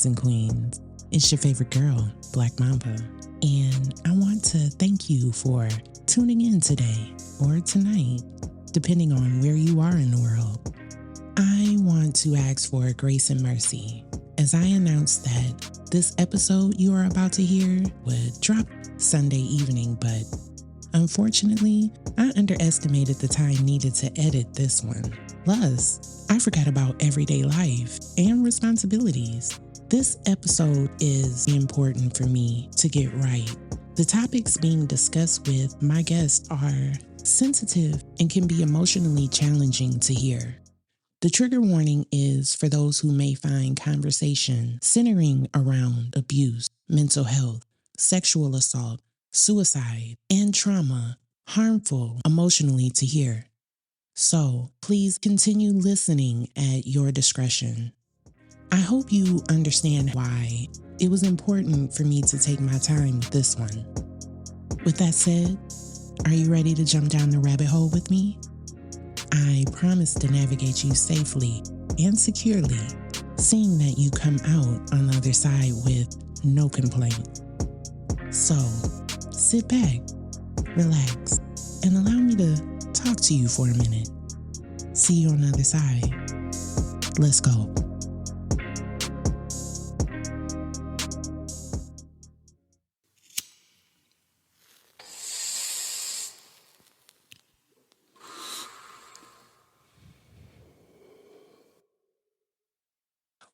kings and queens. It's your favorite girl, BlakkMomba, and I want to thank you for tuning in today or tonight, depending on where you are in the world. I want to ask for grace and mercy as I announce that this episode you are about to hear would drop Sunday evening, but unfortunately, I underestimated the time needed to edit this one. Plus, I forgot about everyday life and responsibilities. This episode is important for me to get right. The topics being discussed with my guests are sensitive and can be emotionally challenging to hear. The trigger warning is for those who may find conversation centering around abuse, mental health, sexual assault, suicide, and trauma harmful emotionally to hear. So please continue listening at your discretion. I hope you understand why it was important for me to take my time with this one. With that said, are you ready to jump down the rabbit hole with me? I promise to navigate you safely and securely, seeing that you come out on the other side with no complaint. So, sit back, relax, and allow me to talk to you for a minute. See you on the other side. Let's go.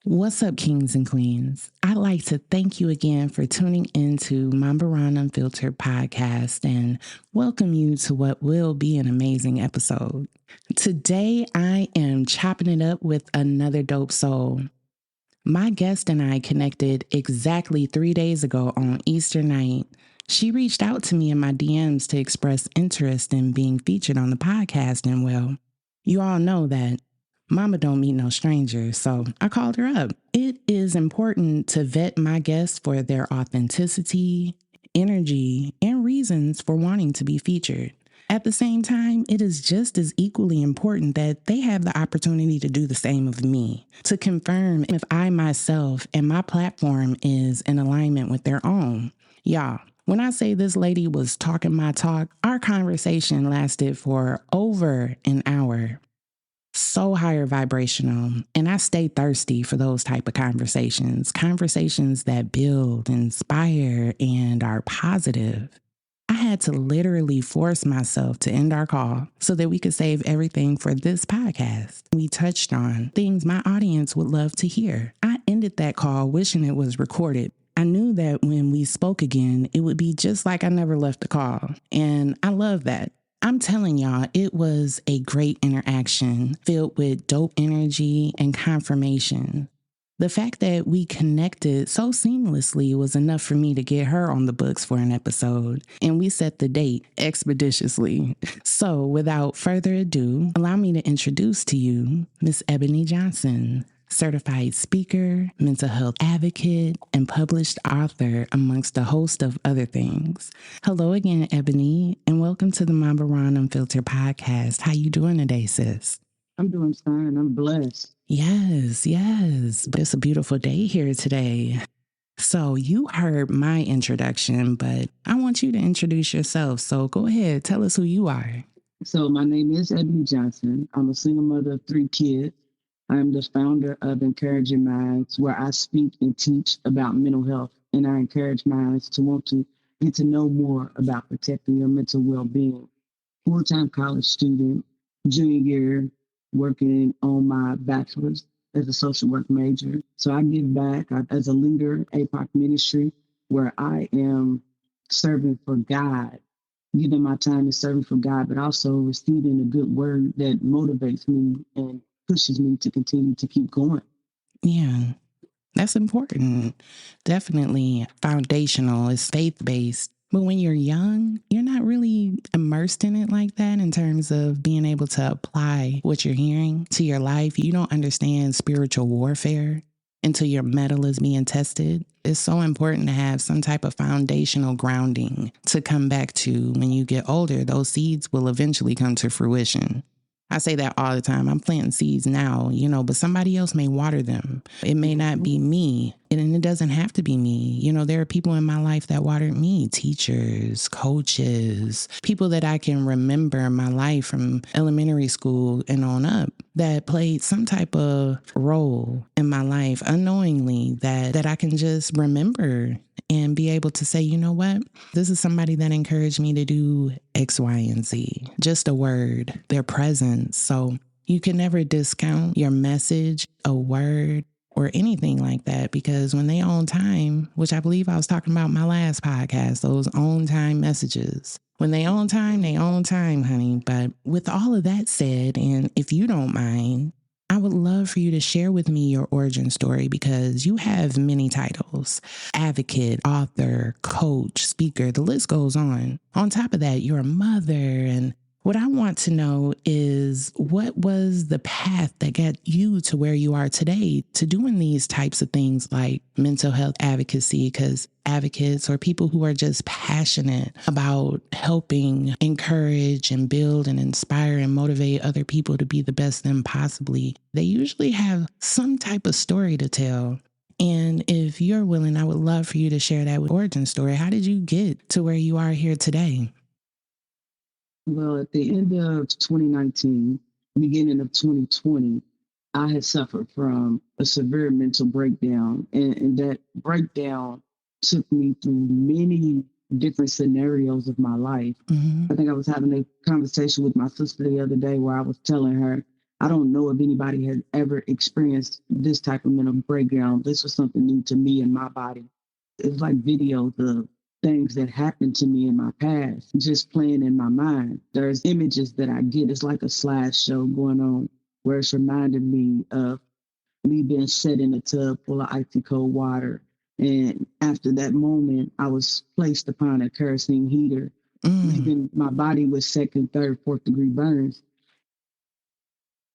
What's up, kings and queens? I'd like to thank you again for tuning into Momba Unfiltered podcast and welcome you to what will be an amazing episode. Today, I am chopping it up with another dope soul. My guest and I connected exactly 3 days ago on Easter night. She reached out to me in my DMs to express interest in being featured on the podcast, and well, you all know that Mama don't meet no strangers, so I called her up. It is important to vet my guests for their authenticity, energy, and reasons for wanting to be featured. At the same time, it is just as equally important that they have the opportunity to do the same of me, to confirm if I myself and my platform is in alignment with their own. Y'all, when I say this lady was talking my talk, our conversation lasted for over an hour. So higher vibrational, and I stay thirsty for those type of conversations that build, inspire, and are positive. I had to literally force myself to end our call so that we could save everything for this podcast. We touched on things my audience would love to hear. I ended that call wishing it was recorded. I knew that when we spoke again, it would be just like I never left the call, and I love that. I'm telling y'all, it was a great interaction filled with dope energy and confirmation. The fact that we connected so seamlessly was enough for me to get her on the books for an episode, and we set the date expeditiously. So without further ado, allow me to introduce to you Miss Ebony Johnson, certified speaker, mental health advocate, and published author, amongst a host of other things. Hello again, Ebony, and welcome to the Momba Unfiltered podcast. How you doing today, sis? I'm doing fine. I'm blessed. Yes. It's a beautiful day here today. So you heard my introduction, but I want you to introduce yourself. So go ahead, tell us who you are. So my name is Ebony Johnson. I'm a single mother of 3 kids. I'm the founder of Encouraging Minds, where I speak and teach about mental health, and I encourage minds to want to get to know more about protecting your mental well-being. Full-time college student, junior year, working on my bachelor's as a social work major. So I give back as a leader, APOC ministry, where I am serving for God, giving my time to serving for God, but also receiving a good word that motivates me and pushes me to continue to keep going. Yeah, that's important. Definitely foundational. It's faith-based. But when you're young, you're not really immersed in it like that in terms of being able to apply what you're hearing to your life. You don't understand spiritual warfare until your metal is being tested. It's so important to have some type of foundational grounding to come back to when you get older. Those seeds will eventually come to fruition. I say that all the time. I'm planting seeds now, but somebody else may water them. It may not be me, And it doesn't have to be me. You know, there are people in my life that watered me, teachers, coaches, people that I can remember in my life from elementary school and on up that played some type of role in my life unknowingly that I can just remember and be able to say, you know what, this is somebody that encouraged me to do X, Y, and Z. Just a word, their presence. So you can never discount your message, a word, or anything like that, because when they own time, which I believe I was talking about in my last podcast, those own time messages. When they own time, honey. But with all of that said, and if you don't mind, I would love for you to share with me your origin story, because you have many titles: advocate, author, coach, speaker, the list goes on. On top of that, you're a mother. And what I want to know is, what was the path that got you to where you are today to doing these types of things like mental health advocacy? Because advocates, or people who are just passionate about helping encourage and build and inspire and motivate other people to be the best them possibly, they usually have some type of story to tell. And if you're willing, I would love for you to share that origin story. How did you get to where you are here today? Well, at the end of 2019, beginning of 2020, I had suffered from a severe mental breakdown. And that breakdown took me through many different scenarios of my life. I think I was having a conversation with my sister the other day where I was telling her, I don't know if anybody has ever experienced this type of mental breakdown. This was something new to me and my body. It was like videos of things that happened to me in my past just playing in my mind. There's images that I get. It's like a slideshow going on where it's reminding me of me being set in a tub full of icy cold water. And after that moment, I was placed upon a kerosene heater, leaving my body with second, third, fourth degree burns,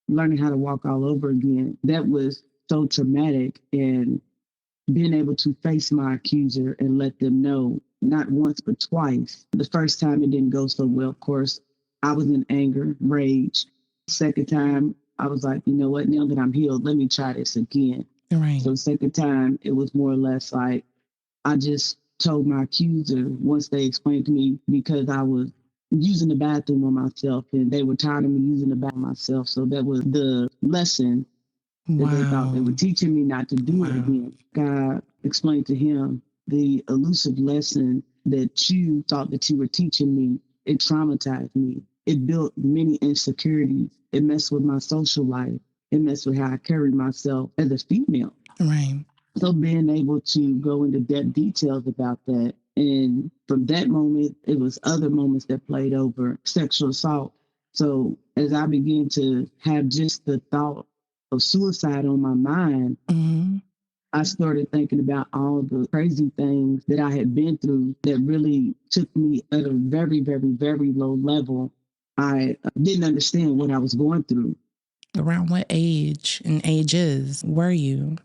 learning how to walk all over again. That was so traumatic. And being able to face my accuser and let them know, not once, but twice. The first time it didn't go so well, of course, I was in anger, rage. Second time, I was like, you know what, now that I'm healed, let me try this again. Right. So second time, it was more or less like, I just told my accuser once they explained to me, because I was using the bathroom on myself and they were tired of me using the bathroom myself. So that was the lesson that they thought they were teaching me not to do it again. God explained to him, the elusive lesson that you thought that you were teaching me, it traumatized me. It built many insecurities. It messed with my social life. It messed with how I carried myself as a female. Right. So being able to go into depth details about that. And from that moment, it was other moments that played over sexual assault. So as I began to have just the thought of suicide on my mind, I started thinking about all the crazy things that I had been through that really took me at a very, very, very low level. I didn't understand what I was going through. Around what age and ages were you?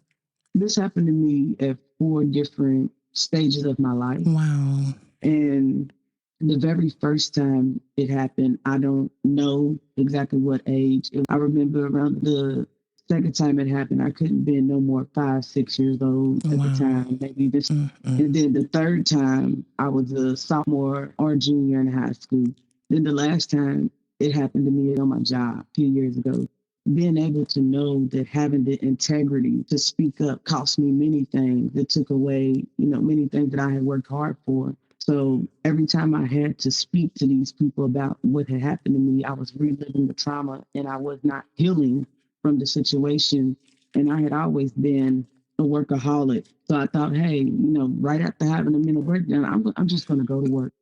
This happened to me at 4 different stages of my life. Wow. And the very first time it happened, I don't know exactly what age. I remember around the second time it happened, I couldn't be no more 5, 6 years old at the time, maybe this. And then the third time, I was a sophomore or junior in high school. Then the last time it happened to me on my job a few years ago. Being able to know that having the integrity to speak up cost me many things. It took away, many things that I had worked hard for. So every time I had to speak to these people about what had happened to me, I was reliving the trauma and I was not healing from the situation. And I had always been a workaholic. So I thought, hey, right after having a mental breakdown, I'm just going to go to work.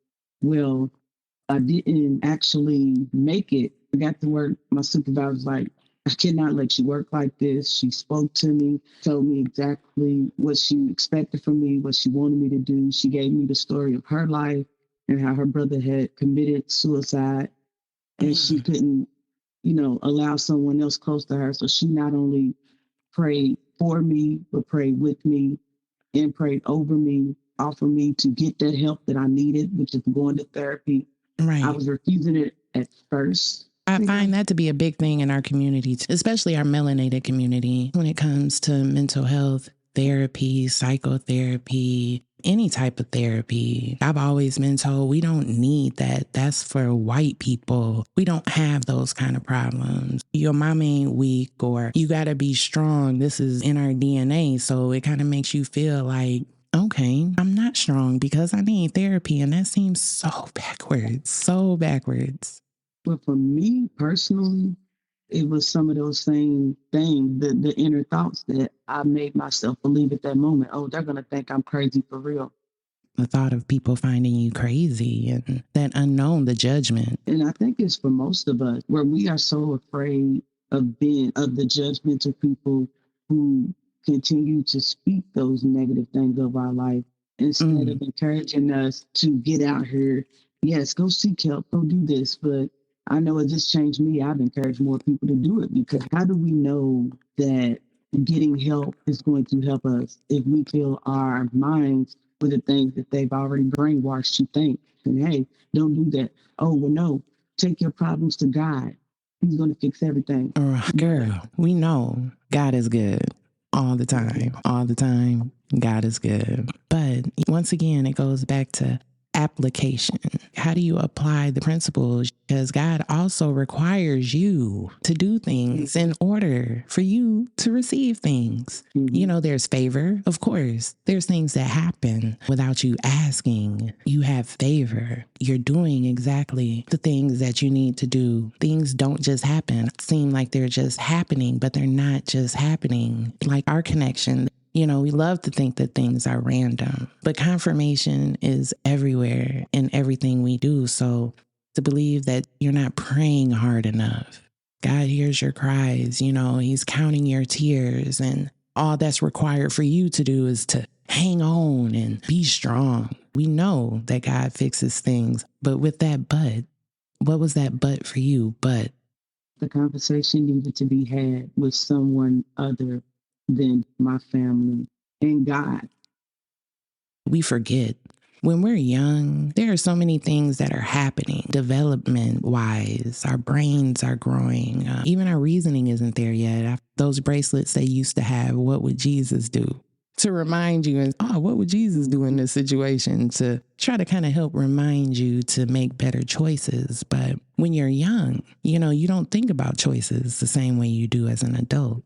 Well, I didn't actually make it. I got to work. My supervisor was like, I cannot let you work like this. She spoke to me, told me exactly what she expected from me, what she wanted me to do. She gave me the story of her life and how her brother had committed suicide and she couldn't, allow someone else close to her. So she not only prayed for me, but prayed with me and prayed over me, offered me to get that help that I needed, which is going to therapy. Right. I was refusing it at first. I find that to be a big thing in our community, especially our melanated community. When it comes to mental health, therapy, psychotherapy, any type of therapy. I've always been told we don't need that. That's for white people. We don't have those kind of problems. Your mom ain't weak, or you got to be strong. This is in our DNA. So it kind of makes you feel like, okay, I'm not strong because I need therapy. And that seems so backwards, so backwards. But for me personally, it was some of those same things, the inner thoughts that I made myself believe at that moment. Oh, they're going to think I'm crazy for real. The thought of people finding you crazy and that unknown, the judgment. And I think it's for most of us where we are so afraid of the judgmental people who continue to speak those negative things of our life instead of encouraging us to get out here. Yes, go seek help, go do this. But I know it just changed me. I've encouraged more people to do it, because how do we know that getting help is going to help us if we fill our minds with the things that they've already brainwashed to think? And hey, don't do that. Oh, well, no, take your problems to God. He's going to fix everything. Girl, we know God is good all the time. All the time, God is good. But once again, it goes back to application. How do you apply the principles? Because God also requires you to do things in order for you to receive things. You know, there's favor, of course. There's things that happen without you asking. You have favor. You're doing exactly the things that you need to do. Things don't just happen. Seem like they're just happening, but they're not just happening. Like our connection. You know, we love to think that things are random, but confirmation is everywhere in everything we do. So to believe that you're not praying hard enough, God hears your cries, you know, he's counting your tears, and all that's required for you to do is to hang on and be strong. We know that God fixes things, but with that but, what was that but for you? But the conversation needed to be had with someone other than my family and God. We forget. When we're young, there are so many things that are happening development-wise. Our brains are growing. Even our reasoning isn't there yet. Those bracelets they used to have, what would Jesus do? To remind you, what would Jesus do in this situation? To try to kind of help remind you to make better choices. But when you're young, you know, you don't think about choices the same way you do as an adult.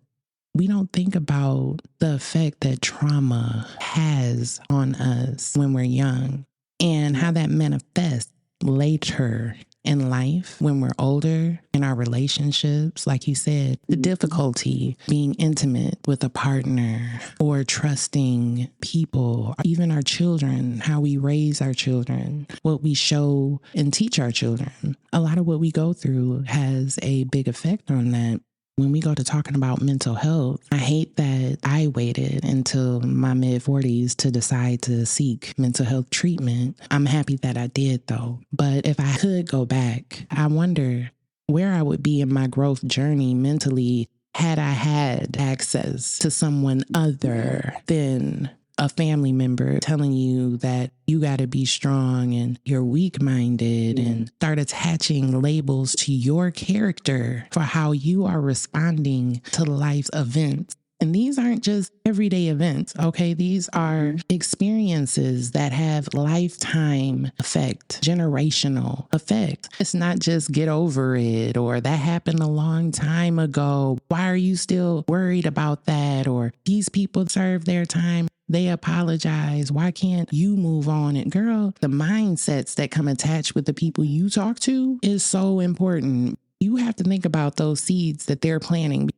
We don't think about the effect that trauma has on us when we're young and how that manifests later in life when we're older in our relationships. Like you said, the difficulty being intimate with a partner or trusting people, even our children, how we raise our children, what we show and teach our children. A lot of what we go through has a big effect on that. When we go to talking about mental health, I hate that I waited until my mid-40s to decide to seek mental health treatment. I'm happy that I did, though. But if I could go back, I wonder where I would be in my growth journey mentally had I had access to someone other than a family member telling you that you got to be strong and you're weak-minded and start attaching labels to your character for how you are responding to life's events. And these aren't just everyday events, okay? These are experiences that have lifetime effect, generational effect. It's not just get over it or that happened a long time ago. Why are you still worried about that? Or these people serve their time. They apologize. Why can't you move on? And girl, the mindsets that come attached with the people you talk to is so important. You have to think about those seeds that they're planting.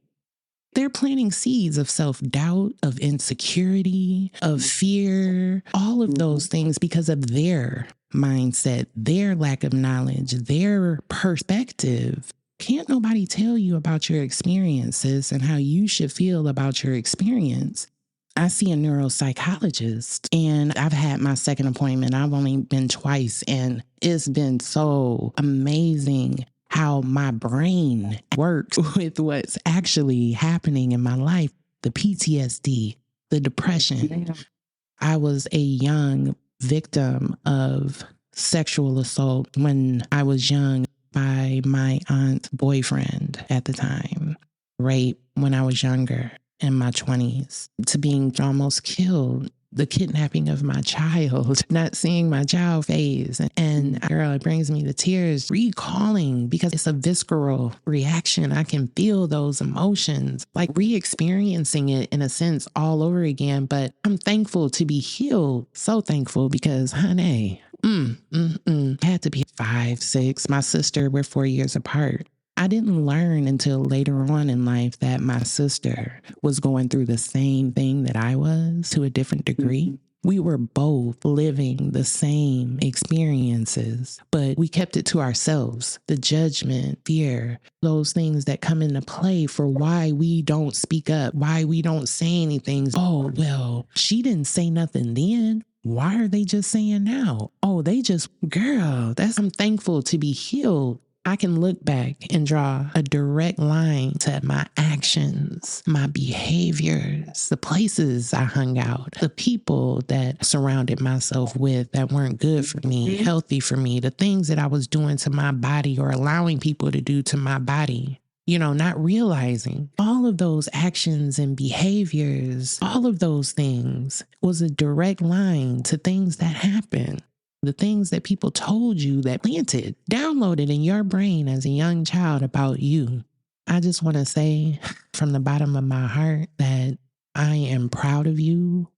They're planting seeds of self-doubt, of insecurity, of fear, all of those things because of their mindset, their lack of knowledge, their perspective. Can't nobody tell you about your experiences and how you should feel about your experience. I see a neuropsychologist and I've had my second appointment. I've only been twice and it's been so amazing how my brain works with what's actually happening in my life. The PTSD, the depression. I was a young victim of sexual assault when I was young by my aunt's boyfriend at the time. Rape when I was younger. in my 20s, to being almost killed, the kidnapping of my child, not seeing my child phase. And girl, it brings me to tears recalling, because it's a visceral reaction. I can feel those emotions, like re-experiencing it in a sense all over again. But I'm thankful to be healed. So thankful, because honey, had to be 5, 6. My sister, we're 4 years apart. I didn't learn until later on in life that my sister was going through the same thing that I was, to a different degree. We were both living the same experiences, but we kept it to ourselves. The judgment, fear, those things that come into play for why we don't speak up, why we don't say anything. Oh, well, she didn't say nothing then. Why are they just saying now? Oh, they just, girl, I'm thankful to be healed. I can look back and draw a direct line to my actions, my behaviors, the places I hung out, the people that surrounded myself with that weren't good for me, healthy for me, the things that I was doing to my body or allowing people to do to my body. Not realizing all of those actions and behaviors, all of those things was a direct line to things that happened. The things that people told you, that planted, downloaded in your brain as a young child about you. I just want to say from the bottom of my heart that I am proud of you.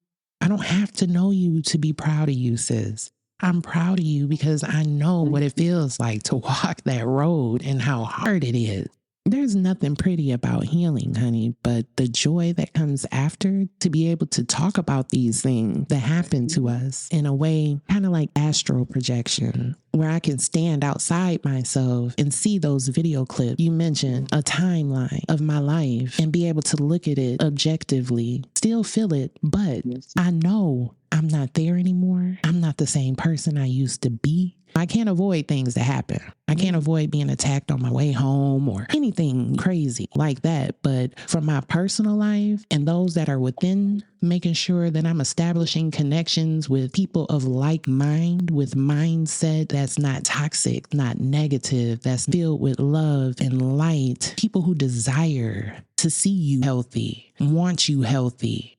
I don't have to know you to be proud of you, sis. I'm proud of you because I know what it feels like to walk that road and how hard it is. There's nothing pretty about healing, honey, but the joy that comes after, to be able to talk about these things that happen to us in a way kind of like astral projection, where I can stand outside myself and see those video clips. You mentioned a timeline of my life and be able to look at it objectively, still feel it, but I know I'm not there anymore. I'm not the same person I used to be. I can't avoid things that happen. I can't avoid being attacked on my way home or anything crazy like that. But from my personal life and those that are within, making sure that I'm establishing connections with people of like mind, with mindset that's not toxic, not negative, that's filled with love and light, people who desire to see you healthy, want you healthy.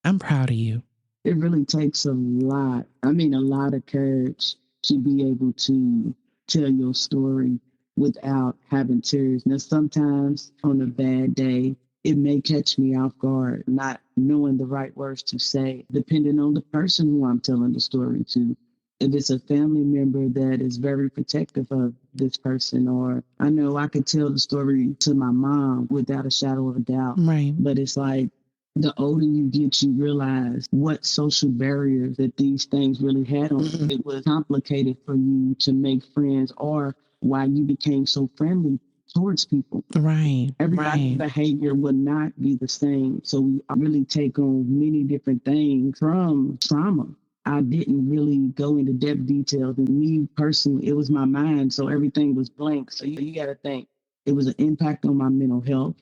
I'm proud of you. It really takes a lot of courage to be able to tell your story without having tears. Now, sometimes on a bad day, it may catch me off guard, not knowing the right words to say, depending on the person who I'm telling the story to. If it's a family member that is very protective of this person, or I know I could tell the story to my mom without a shadow of a doubt. Right. But it's like, the older you get, you realize what social barriers that these things really had on you. It was complicated for you to make friends, or why you became so friendly towards people. Right. Everybody's behavior would not be the same. So we really take on many different things from trauma. I didn't really go into depth details. And me personally, it was my mind. So everything was blank. So you got to think it was an impact on my mental health.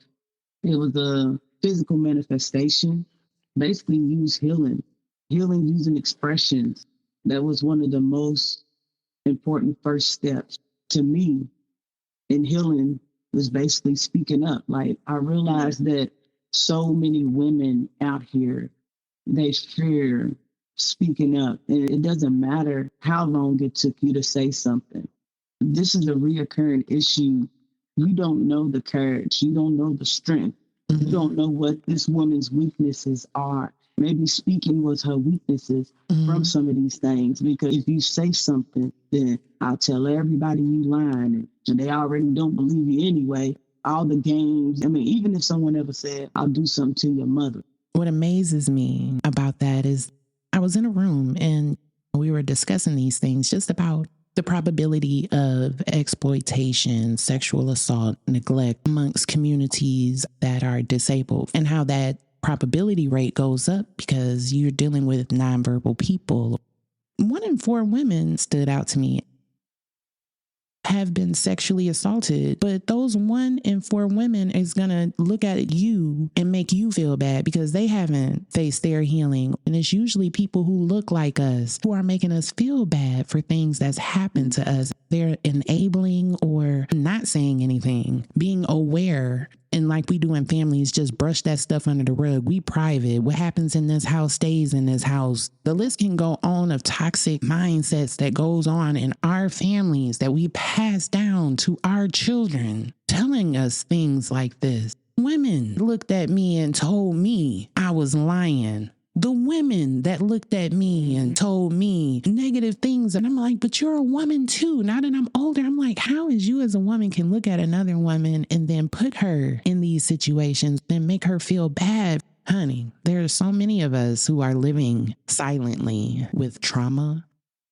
It was a physical manifestation, basically use healing using expressions. That was one of the most important first steps to me in healing, was basically speaking up. Like, I realized that so many women out here, they fear speaking up. And it doesn't matter how long it took you to say something. This is a reoccurring issue. You don't know the courage. You don't know the strength. You don't know what this woman's weaknesses are. Maybe speaking was her weaknesses from some of these things. Because if you say something, then I'll tell everybody you lying. And they already don't believe you anyway. All the games. I mean, even if someone ever said, I'll do something to your mother. What amazes me about that is I was in a room and we were discussing these things just about the probability of exploitation, sexual assault, neglect amongst communities that are disabled, and how that probability rate goes up because you're dealing with nonverbal people. 1 in 4 women stood out to me have been sexually assaulted, but those 1 in 4 women is going to look at you and make you feel bad because they haven't faced their healing. And it's usually people who look like us who are making us feel bad for things that's happened to us. They're enabling or not saying anything, being aware. And like we do in families, just brush that stuff under the rug. We private. What happens in this house stays in this house. The list can go on of toxic mindsets that goes on in our families that we pass down to our children, telling us things like this. Women looked at me and told me I was lying. The women that looked at me and told me negative things. And I'm like, but you're a woman too. Now that I'm older, I'm like, how is you as a woman can look at another woman and then put her in these situations and make her feel bad? Honey, there are so many of us who are living silently with trauma.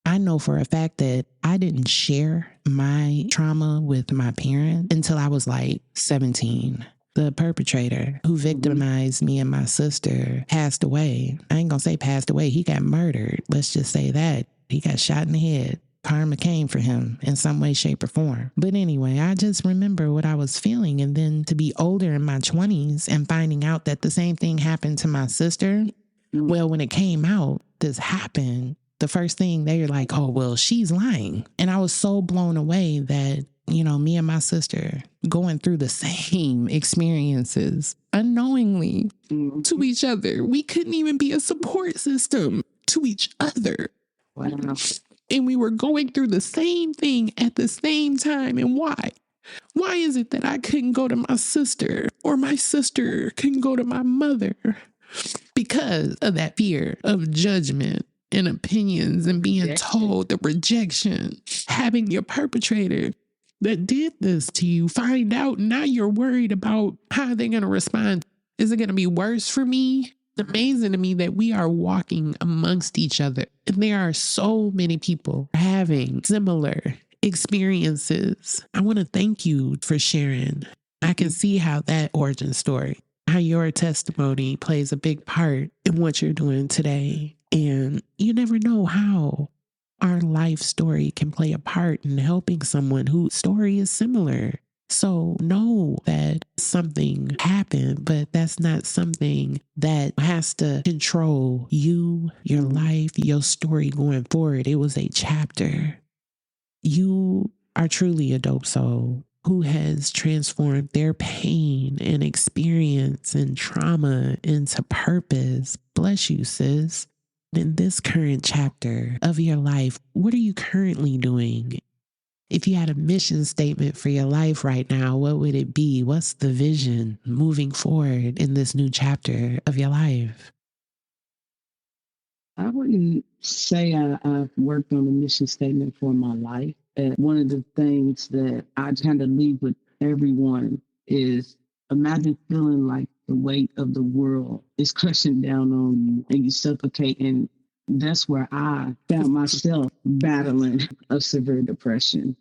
I know for a fact that I didn't share my trauma with my parents until I was like 17. The perpetrator who victimized me and my sister passed away. I ain't gonna say passed away. He got murdered. Let's just say that. He got shot in the head. Karma came for him in some way, shape, or form. But anyway, I just remember what I was feeling. And then to be older in my 20s and finding out that the same thing happened to my sister. Well, when it came out, this happened. The first thing they were like, oh, well, she's lying. And I was so blown away that, you know, me and my sister going through the same experiences unknowingly to each other. We couldn't even be a support system to each other. Wow. And we were going through the same thing at the same time. And why? Why is it that I couldn't go to my sister or my sister couldn't go to my mother? Because of that fear of judgment and opinions and being told, the rejection, having your perpetrator that did this to you find out. Now you're worried about how they're going to respond. Is it going to be worse for me? It's amazing to me that we are walking amongst each other. And there are so many people having similar experiences. I want to thank you for sharing. I can see how that origin story, how your testimony plays a big part in what you're doing today. And you never know how our life story can play a part in helping someone whose story is similar. So know that something happened, but that's not something that has to control you, your life, your story going forward. It was a chapter. You are truly a dope soul who has transformed their pain and experience and trauma into purpose. Bless you, sis. In this current chapter of your life, what are you currently doing? If you had a mission statement for your life right now, what would it be? What's the vision moving forward in this new chapter of your life? I wouldn't say I've worked on a mission statement for my life. One of the things that I kind of leave with everyone is imagine feeling like the weight of the world is crushing down on you and you suffocate. And that's where I found myself battling a severe depression.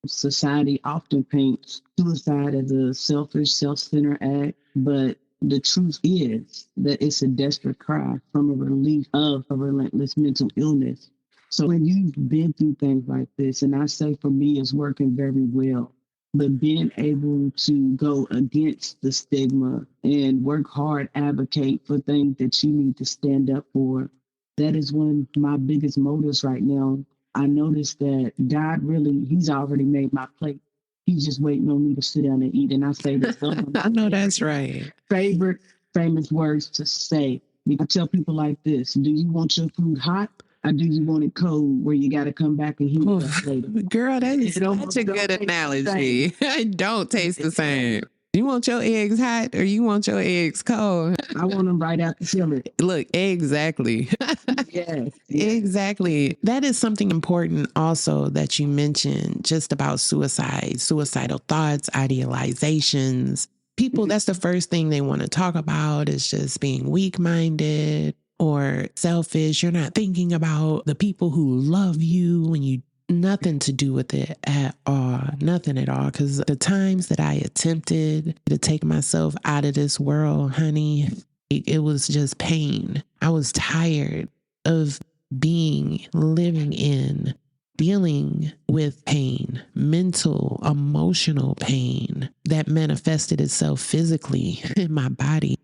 Society often paints suicide as a selfish, self-centered act, but the truth is that it's a desperate cry from a relief of a relentless mental illness. So when you've been through things like this, and I say for me, it's working very well, but being able to go against the stigma and work hard, advocate for things that you need to stand up for, that is one of my biggest motives right now. I noticed that God really, he's already made my plate. He's just waiting on me to sit down and eat. And I say this. I know that's right. Favorite famous words to say. I tell people like this: do you want your food hot, or do you want it cold where you got to come back and heat it up later? Girl, that is such a good analogy. I don't taste the same. You want your eggs hot or you want your eggs cold? I want them right out the chiller. Look, exactly. Yes. Exactly. That is something important also that you mentioned just about suicide, suicidal thoughts, idealizations. People, that's the first thing they want to talk about is just being weak-minded or selfish. You're not thinking about the people who love you when you nothing to do with it at all. Nothing at all. Because the times that I attempted to take myself out of this world, honey, it was just pain. I was tired of living in, dealing with pain, mental, emotional pain that manifested itself physically in my body.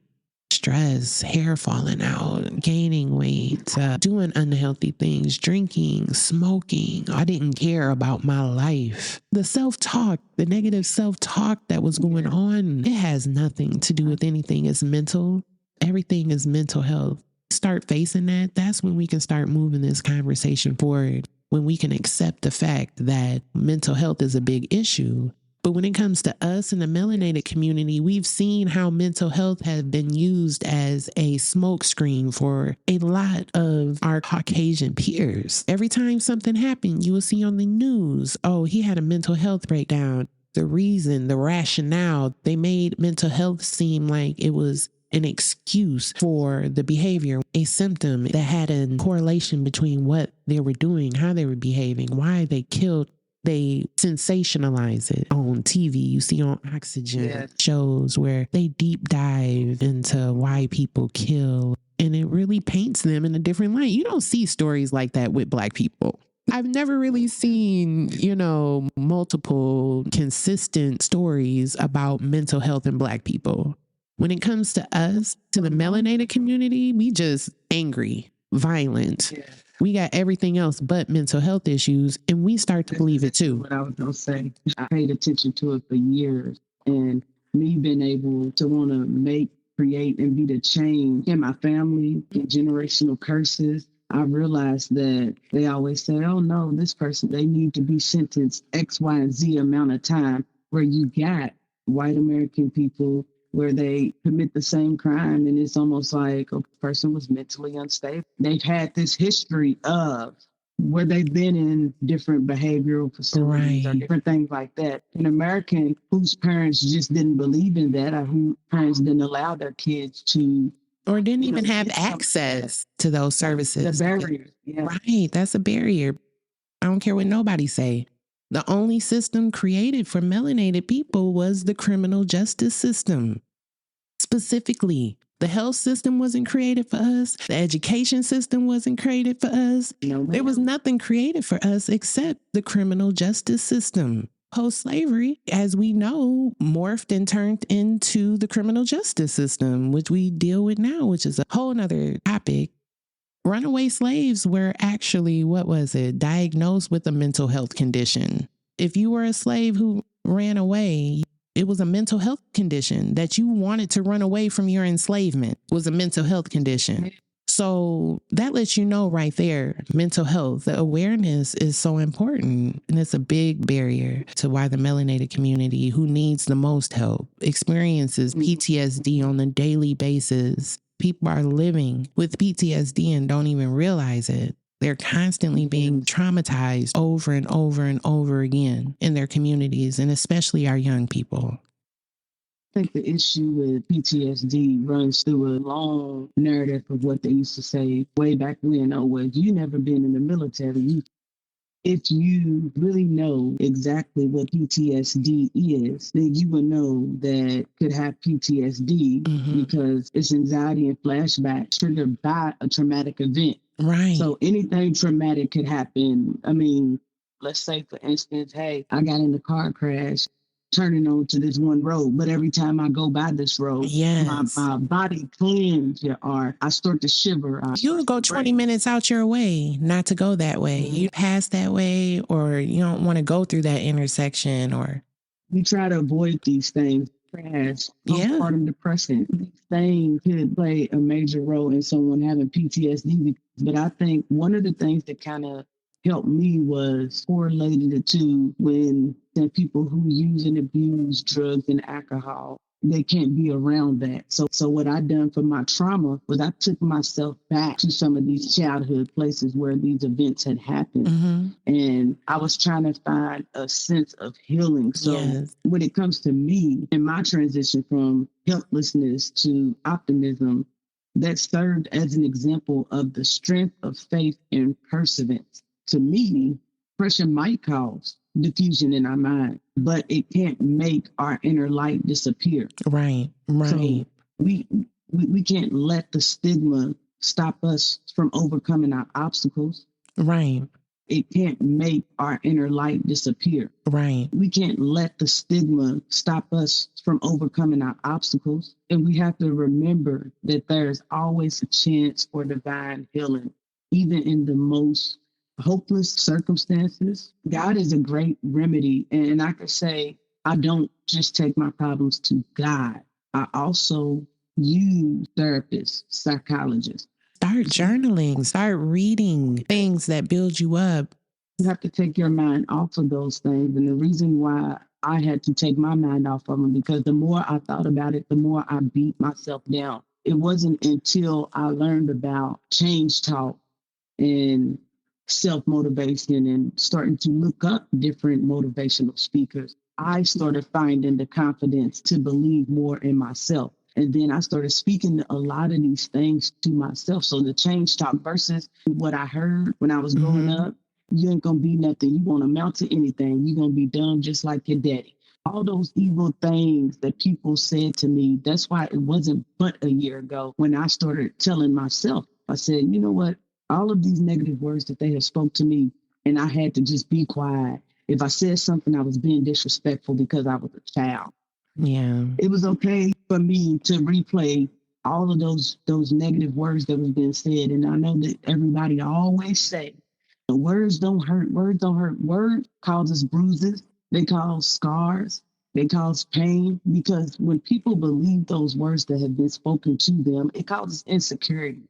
stress, hair falling out, gaining weight, doing unhealthy things, drinking, smoking. I didn't care about my life. The self-talk, the negative self-talk that was going on, it has nothing to do with anything. It's mental. Everything is mental health. Start facing that. That's when we can start moving this conversation forward. When we can accept the fact that mental health is a big issue. But when it comes to us in the melanated community, we've seen how mental health has been used as a smokescreen for a lot of our Caucasian peers. Every time something happened, you will see on the news, oh, he had a mental health breakdown. The reason, the rationale, they made mental health seem like it was an excuse for the behavior, a symptom that had a correlation between what they were doing, how they were behaving, why they killed. They sensationalize it on TV. You see on Oxygen shows where they deep dive into why people kill, and it really paints them in a different light. You don't see stories like that with Black people. I've never really seen, multiple consistent stories about mental health in Black people. When it comes to us, to the melanated community, we just angry, violent. Yeah. We got everything else but mental health issues, and we start to believe it too. What I was going to say, I paid attention to it for years, and me being able to want to make, create, and be the change in my family, in generational curses. I realized that they always say, oh no, this person, they need to be sentenced X, Y, and Z amount of time, where you got white American people where they commit the same crime, and it's almost like a person was mentally unstable. They've had this history of where they've been in different behavioral facilities or different things like that. An American whose parents just didn't believe in that, or whose parents didn't allow their kids to, or didn't even have access to those services. The barrier. Yeah. Right. That's a barrier. I don't care what nobody say. The only system created for melanated people was the criminal justice system. Specifically, the health system wasn't created for us. The education system wasn't created for us. No, there was nothing created for us except the criminal justice system. Post-slavery, as we know, morphed and turned into the criminal justice system, which we deal with now, which is a whole nother topic. Runaway slaves were actually, diagnosed with a mental health condition. If you were a slave who ran away, it was a mental health condition. That you wanted to run away from your enslavement was a mental health condition. So that lets you know right there, mental health, the awareness is so important. And it's a big barrier to why the melanated community, who needs the most help, experiences PTSD on a daily basis. People are living with PTSD and don't even realize it. They're constantly being traumatized over and over and over again in their communities, and especially our young people. I think the issue with PTSD runs through a long narrative of what they used to say way back when. Oh, well, you never been in the military. If you really know exactly what PTSD is, then you will know that could have PTSD because it's anxiety and flashback triggered by a traumatic event. Right. So anything traumatic could happen. I mean, let's say, for instance, hey, I got in a car crash turning onto this one road, but every time I go by this road, my body cleanses, or I start to shiver. You'll go 20 minutes out your way not to go that way. You pass that way, or you don't want to go through that intersection, or you try to avoid these things. Crash, postpartum depression. These things could play a major role in someone having PTSD. But I think one of the things that kind of helped me was correlated it to when the people who use and abuse drugs and alcohol, they can't be around that. So what I done for my trauma was I took myself back to some of these childhood places where these events had happened. And I was trying to find a sense of healing. So when it comes to me and my transition from helplessness to optimism, that served as an example of the strength of faith and perseverance. To me, depression might cause diffusion in our mind, but it can't make our inner light disappear. Right. So we can't let the stigma stop us from overcoming our obstacles. Right. it can't make our inner light disappear. Right. We can't let the stigma stop us from overcoming our obstacles. And we have to remember that there's always a chance for divine healing, even in the most hopeless circumstances. God is a great remedy. And I could say, I don't just take my problems to God. I also use therapists, psychologists. Start journaling, start reading things that build you up. You have to take your mind off of those things. And the reason why I had to take my mind off of them, because the more I thought about it, the more I beat myself down. It wasn't until I learned about change talk and self motivation and starting to look up different motivational speakers, I started finding the confidence to believe more in myself. And then I started speaking a lot of these things to myself. So the change talk versus what I heard when I was growing up, you ain't gonna be nothing. You won't amount to anything. You're gonna be dumb just like your daddy. All those evil things that people said to me, that's why it wasn't but a year ago when I started telling myself, I said, you know what? All of these negative words that they have spoke to me, and I had to just be quiet. If I said something, I was being disrespectful because I was a child. Yeah. It was okay for me to replay all of those negative words that was being said. And I know that everybody always say, words don't hurt, words don't hurt. Words causes bruises, they cause scars, they cause pain, because when people believe those words that have been spoken to them, it causes insecurity.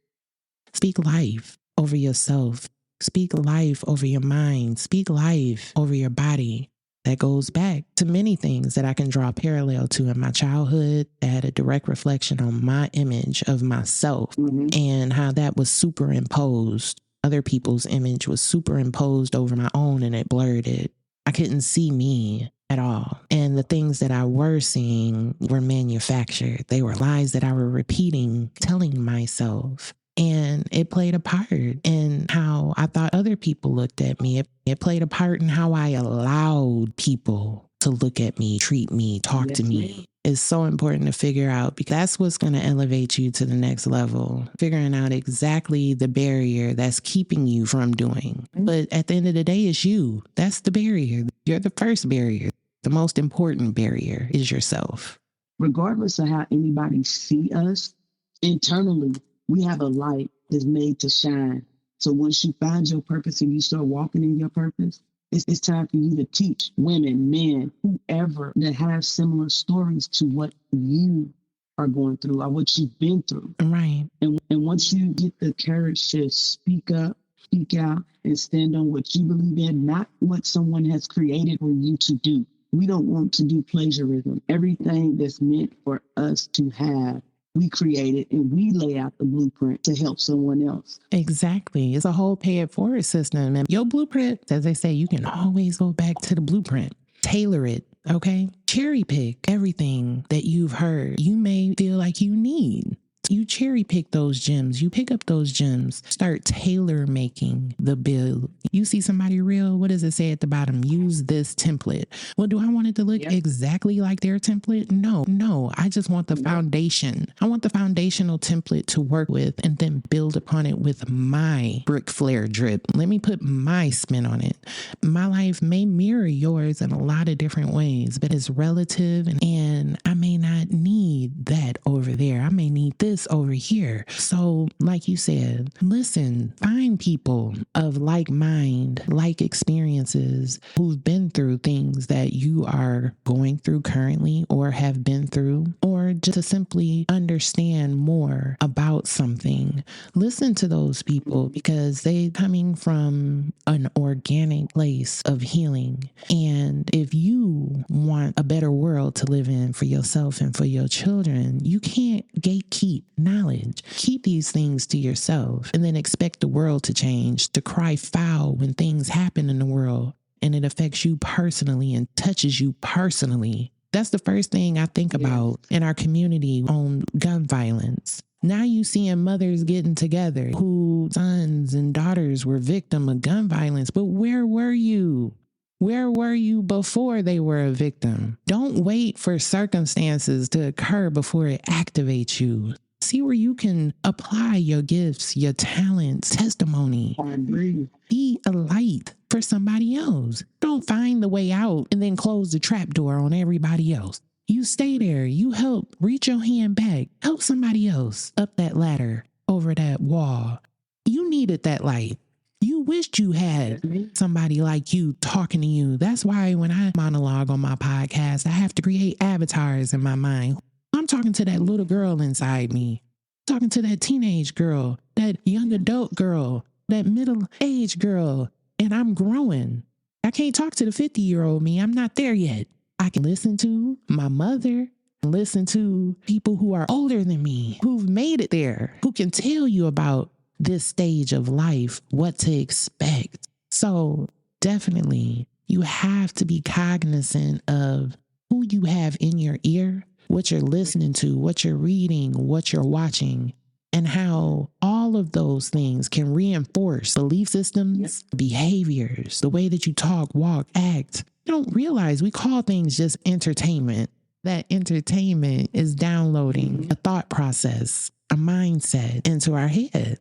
Speak life over yourself. Speak life over your mind. Speak life over your body. That goes back to many things that I can draw a parallel to in my childhood that had a direct reflection on my image of myself and how that was superimposed. Other people's image was superimposed over my own and it blurred it. I couldn't see me at all. And the things that I were seeing were manufactured. They were lies that I were repeating, telling myself. And it played a part in how I thought other people looked at me. It played a part in how I allowed people to look at me, treat me, talk to me. It's so important to figure out, because that's what's going to elevate you to the next level. Figuring out exactly the barrier that's keeping you from doing. But at the end of the day, it's you. That's the barrier. You're the first barrier. The most important barrier is yourself. Regardless of how anybody see us, internally, we have a light that's made to shine. So once you find your purpose and you start walking in your purpose, it's time for you to teach women, men, whoever that have similar stories to what you are going through or what you've been through. Right. And once you get the courage to speak up, speak out, and stand on what you believe in, not what someone has created for you to do. We don't want to do plagiarism. Everything that's meant for us to have, we create it and we lay out the blueprint to help someone else. Exactly. It's a whole pay it forward system. And your blueprint, as they say, you can always go back to the blueprint, tailor it. Okay. Cherry pick everything that you've heard you may feel like you need. You cherry pick those gems. You pick up those gems. Start tailor making the build. You see somebody real, what does it say at the bottom? Use this template. Well, do I want it to look exactly like their template? No. I just want the foundation. I want the foundational template to work with and then build upon it with my brick flare drip. Let me put my spin on it. My life may mirror yours in a lot of different ways, but it's relative, and I may not need that over there. I may need this over here. So like you said, listen, find people of like mind, like experiences who've been through things that you are going through currently or have been through, or just to simply understand more about something. Listen to those people because they're coming from an organic place of healing. And if you want a better world to live in for yourself and for your children, you can't gatekeep knowledge. Keep these things to yourself and then expect the world to change, to cry foul when things happen in the world and it affects you personally and touches you personally. That's the first thing I think about in our community on gun violence. Now you seeing mothers getting together whose sons and daughters were victim of gun violence, but where were you? Where were you before they were a victim? Don't wait for circumstances to occur before it activates you. See where you can apply your gifts, your talents, testimony. I agree. Be a light for somebody else. Don't find the way out and then close the trap door on everybody else. You stay there. You help reach your hand back. Help somebody else up that ladder, over that wall. You needed that light. You wished you had somebody like you talking to you. That's why when I monologue on my podcast, I have to create avatars in my mind. I'm talking to that little girl inside me, talking to that teenage girl, that young adult girl, that middle-aged girl, and I'm growing. I can't talk to the 50-year-old me. I'm not there yet. I can listen to my mother, listen to people who are older than me, who've made it there, who can tell you about this stage of life, what to expect. So definitely, you have to be cognizant of who you have in your ear, what you're listening to, what you're reading, what you're watching, and how all of those things can reinforce belief systems, behaviors, the way that you talk, walk, act. You don't realize we call things just entertainment. That entertainment is downloading a thought process, a mindset into our head.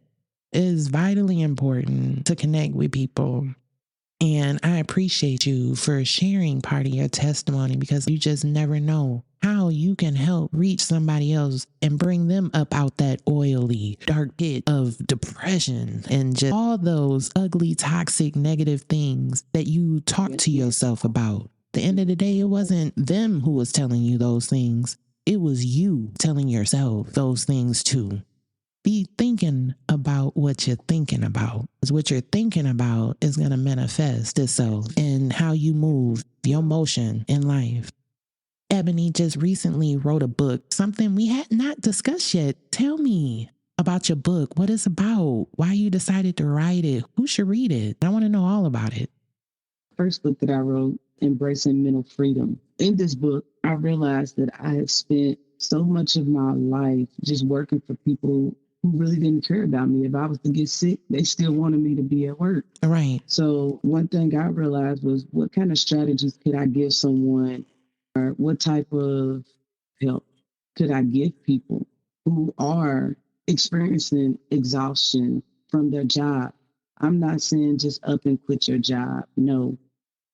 It is vitally important to connect with people. And I appreciate you for sharing part of your testimony, because you just never know how you can help reach somebody else and bring them up out that oily, dark pit of depression and just all those ugly, toxic, negative things that you talk to yourself about. At the end of the day, it wasn't them who was telling you those things. It was you telling yourself those things too. Be thinking about what you're thinking about, because what you're thinking about is going to manifest itself in how you move, your motion in life. Ebony just recently wrote a book, something we had not discussed yet. Tell me about your book, what it's about, why you decided to write it, who should read it. I want to know all about it. First book that I wrote, Embracing Mental Freedom. In this book, I realized that I had spent so much of my life just working for people who really didn't care about me. If I was to get sick, they still wanted me to be at work. Right. So one thing I realized was, what kind of strategies could I give someone, or what type of help could I give people who are experiencing exhaustion from their job? I'm not saying just up and quit your job, no,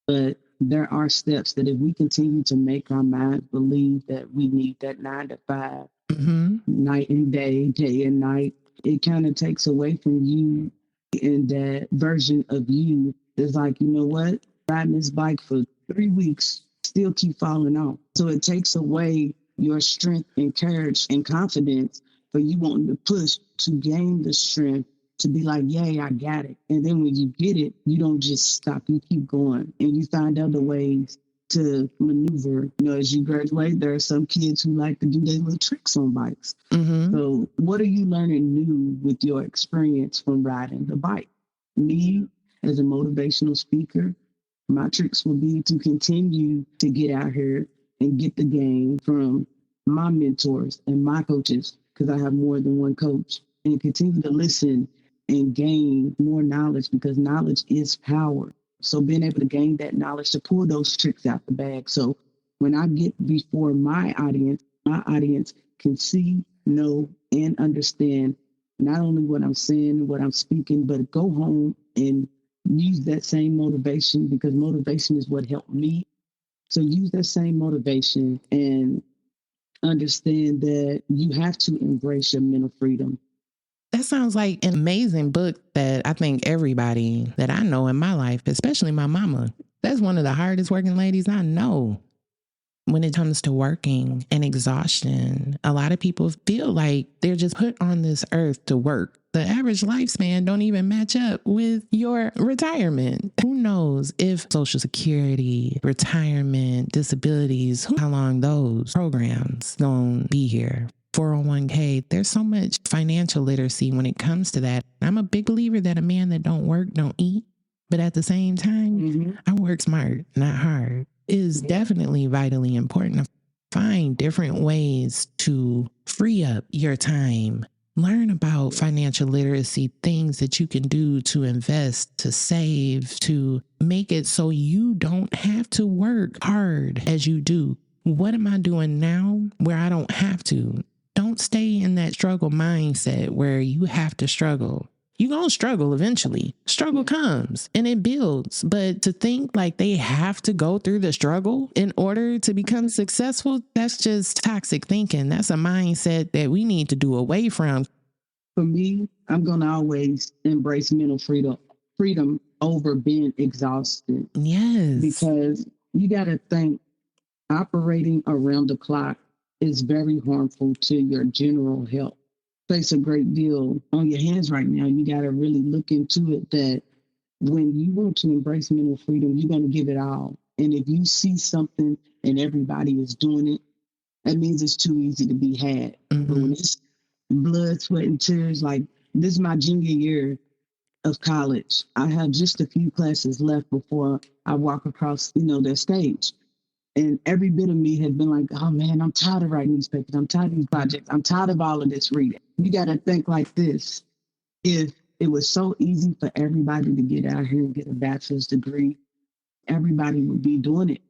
but there are steps that if we continue to make our minds believe that we need that 9 to 5, night and day, day and night, it kind of takes away from you, and that version of you is like, you know what, riding this bike for 3 weeks, still keep falling off. So it takes away your strength and courage and confidence for you wanting to push to gain the strength to be like, yay, I got it. And then when you get it, you don't just stop, you keep going, and you find other ways to maneuver. You know, as you graduate, there are some kids who like to do their little tricks on bikes. So what are you learning new with your experience from riding the bike? Me, as a motivational speaker, my tricks will be to continue to get out here and get the game from my mentors and my coaches, because I have more than one coach, and continue to listen and gain more knowledge, because knowledge is power. So being able to gain that knowledge to pull those tricks out the bag. So when I get before my audience can see, know, and understand not only what I'm saying, what I'm speaking, but go home and use that same motivation, because motivation is what helped me. So use that same motivation and understand that you have to embrace your mental freedom. That sounds like an amazing book that I think everybody that I know in my life, especially my mama, that's one of the hardest working ladies I know. When it comes to working and exhaustion, a lot of people feel like they're just put on this earth to work. The average lifespan don't even match up with your retirement. Who knows if Social Security, retirement, disabilities, how long those programs gonna be here. 401k, there's so much financial literacy when it comes to that. I'm a big believer that a man that don't work don't eat, but at the same time, I work smart, not hard. It is definitely vitally important to find different ways to free up your time. Learn about financial literacy, things that you can do to invest, to save, to make it so you don't have to work hard as you do. What am I doing now where I don't have to? Don't Don't stay in that struggle mindset where you have to struggle. You're going to struggle eventually. Struggle comes and it builds. But to think like they have to go through the struggle in order to become successful, that's just toxic thinking. That's a mindset that we need to do away from. For me, I'm going to always embrace mental freedom over being exhausted. Yes. Because you got to think operating around the clock is very harmful to your general health. Place a great deal on your hands right now. You got to really look into it that when you want to embrace mental freedom, you're going to give it all. And if you see something and everybody is doing it, that means it's too easy to be had. Mm-hmm. But when it's blood, sweat, and tears, like this is my junior year of college. I have just a few classes left before I walk across, their stage. And every bit of me has been like, oh man, I'm tired of writing these papers. I'm tired of these projects. I'm tired of all of this reading. You got to think like this. If it was so easy for everybody to get out here and get a bachelor's degree, everybody would be doing it.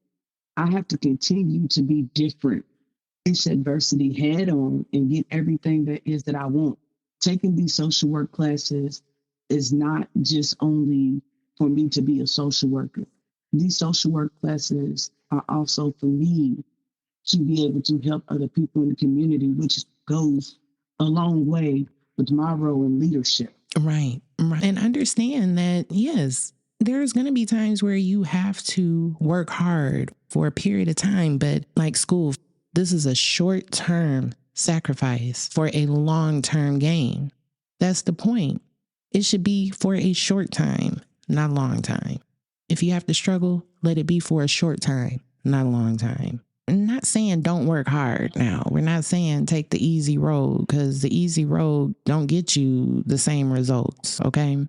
I have to continue to be different. Face adversity head on and get everything that I want. Taking these social work classes is not just only for me to be a social worker. These social work classes are also for me to be able to help other people in the community, which goes a long way with my role in leadership. Right. And understand that, yes, there's going to be times where you have to work hard for a period of time, but like school, this is a short-term sacrifice for a long-term gain. That's the point. It should be for a short time, not a long time. If you have to struggle, let it be for a short time, not a long time. I'm not saying don't work hard now. We're not saying take the easy road, because the easy road don't get you the same results, okay?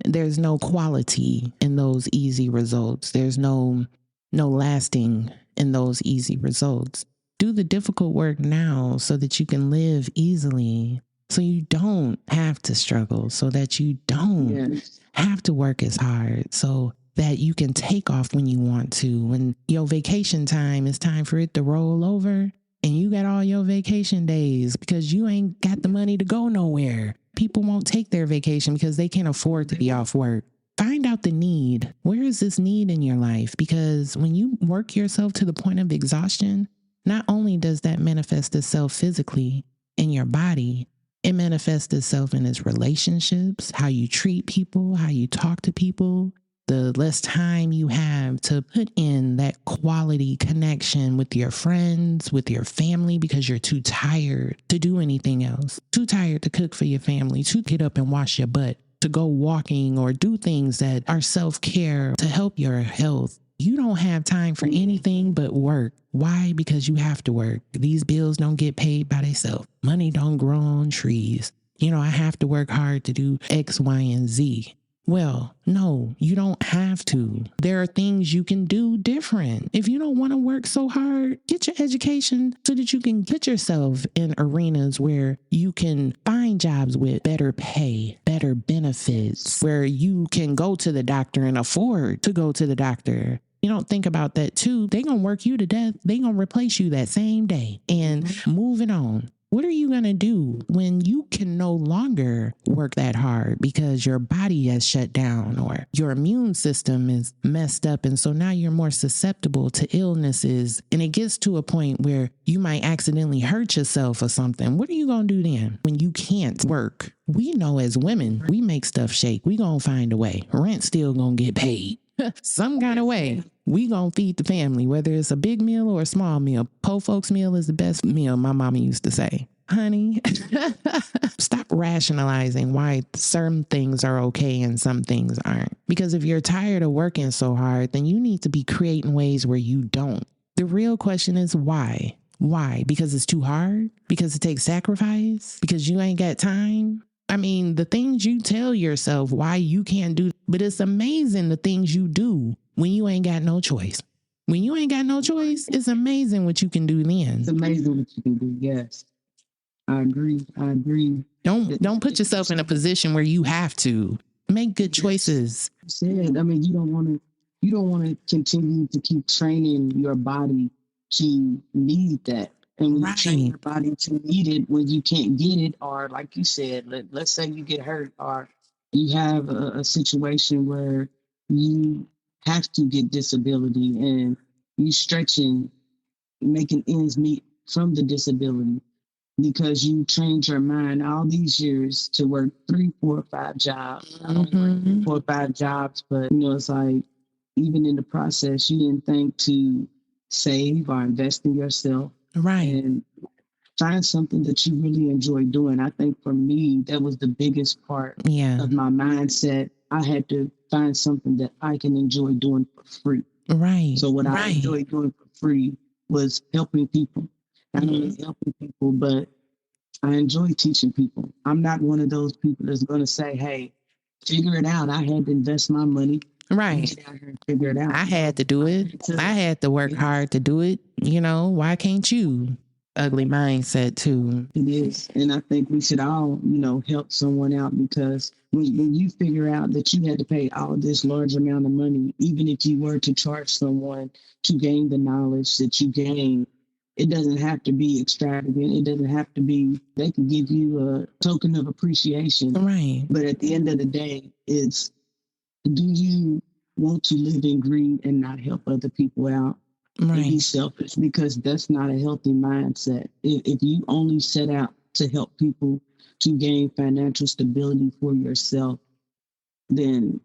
There's no quality in those easy results. There's no lasting in those easy results. Do the difficult work now so that you can live easily, so you don't have to struggle, so that you don't have to work as hard, so that you can take off when you want to. When your vacation time is time for it to roll over and you got all your vacation days because you ain't got the money to go nowhere. People won't take their vacation because they can't afford to be off work. Find out the need. Where is this need in your life? Because when you work yourself to the point of exhaustion, not only does that manifest itself physically in your body, it manifests itself in its relationships, how you treat people, how you talk to people. The less time you have to put in that quality connection with your friends, with your family, because you're too tired to do anything else. Too tired to cook for your family, to get up and wash your butt, to go walking or do things that are self-care to help your health. You don't have time for anything but work. Why? Because you have to work. These bills don't get paid by themselves. Money don't grow on trees. I have to work hard to do X, Y, and Z. Well, no, you don't have to. There are things you can do different. If you don't want to work so hard, get your education so that you can get yourself in arenas where you can find jobs with better pay, better benefits, where you can go to the doctor and afford to go to the doctor. You don't think about that too. They're going to work you to death. They're going to replace you that same day and moving on. What are you going to do when you can no longer work that hard because your body has shut down or your immune system is messed up? And so now you're more susceptible to illnesses. And it gets to a point where you might accidentally hurt yourself or something. What are you going to do then when you can't work? We know as women, we make stuff shake. We going to find a way. Rent still going to get paid. Some kind of way. We gonna feed the family, whether it's a big meal or a small meal. Po folks meal is the best meal, my mama used to say. Honey, stop rationalizing why certain things are okay and some things aren't. Because if you're tired of working so hard, then you need to be creating ways where you don't. The real question is why? Why? Because it's too hard? Because it takes sacrifice? Because you ain't got time? I mean, the things you tell yourself why you can't do, but it's amazing the things you do when you ain't got no choice. When you ain't got no choice, it's amazing what you can do then. It's amazing what you can do, yes. I agree. Don't put yourself in a position where you have to. Make good choices. You don't want to continue to keep training your body to need that. And when you train your body to need it when you can't get it, or like you said, let's say you get hurt, or you have a situation where you have to get disability and you stretching, making ends meet from the disability because you trained your mind all these years to work 3, 4, 5 jobs. Not only work 3, 4, 5 jobs, but it's like even in the process, you didn't think to save or invest in yourself. Right. And find something that you really enjoy doing. I think for me, that was the biggest part of my mindset. I had to find something that I can enjoy doing for free. Right. So what I enjoy doing for free was helping people. Not only helping people, but I enjoy teaching people. I'm not one of those people that's going to say, hey, figure it out. I had to invest my money. Right. Get out here and figure it out. I had to do it. I had to work hard to do it. Why can't you? Ugly mindset too. It is. And I think we should all, help someone out because when you figure out that you had to pay all this large amount of money, even if you were to charge someone to gain the knowledge that you gain, it doesn't have to be extravagant. It doesn't have to be, they can give you a token of appreciation. Right. But at the end of the day, it's, do you want to live in greed and not help other people out? Right. And be selfish, because that's not a healthy mindset. If you only set out to help people to gain financial stability for yourself, then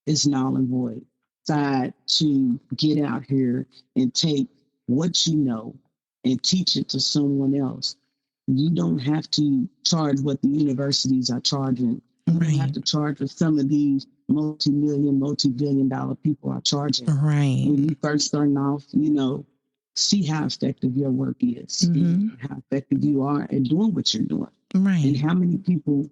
it's null and void. Decide to get out here and take what you know and teach it to someone else. You don't have to charge what the universities are charging. You don't have to charge what some of these multi-million, multi-billion-dollar people are charging. Right. When you first starting off, see how effective your work is, how effective you are at doing what you're doing, right? And how many people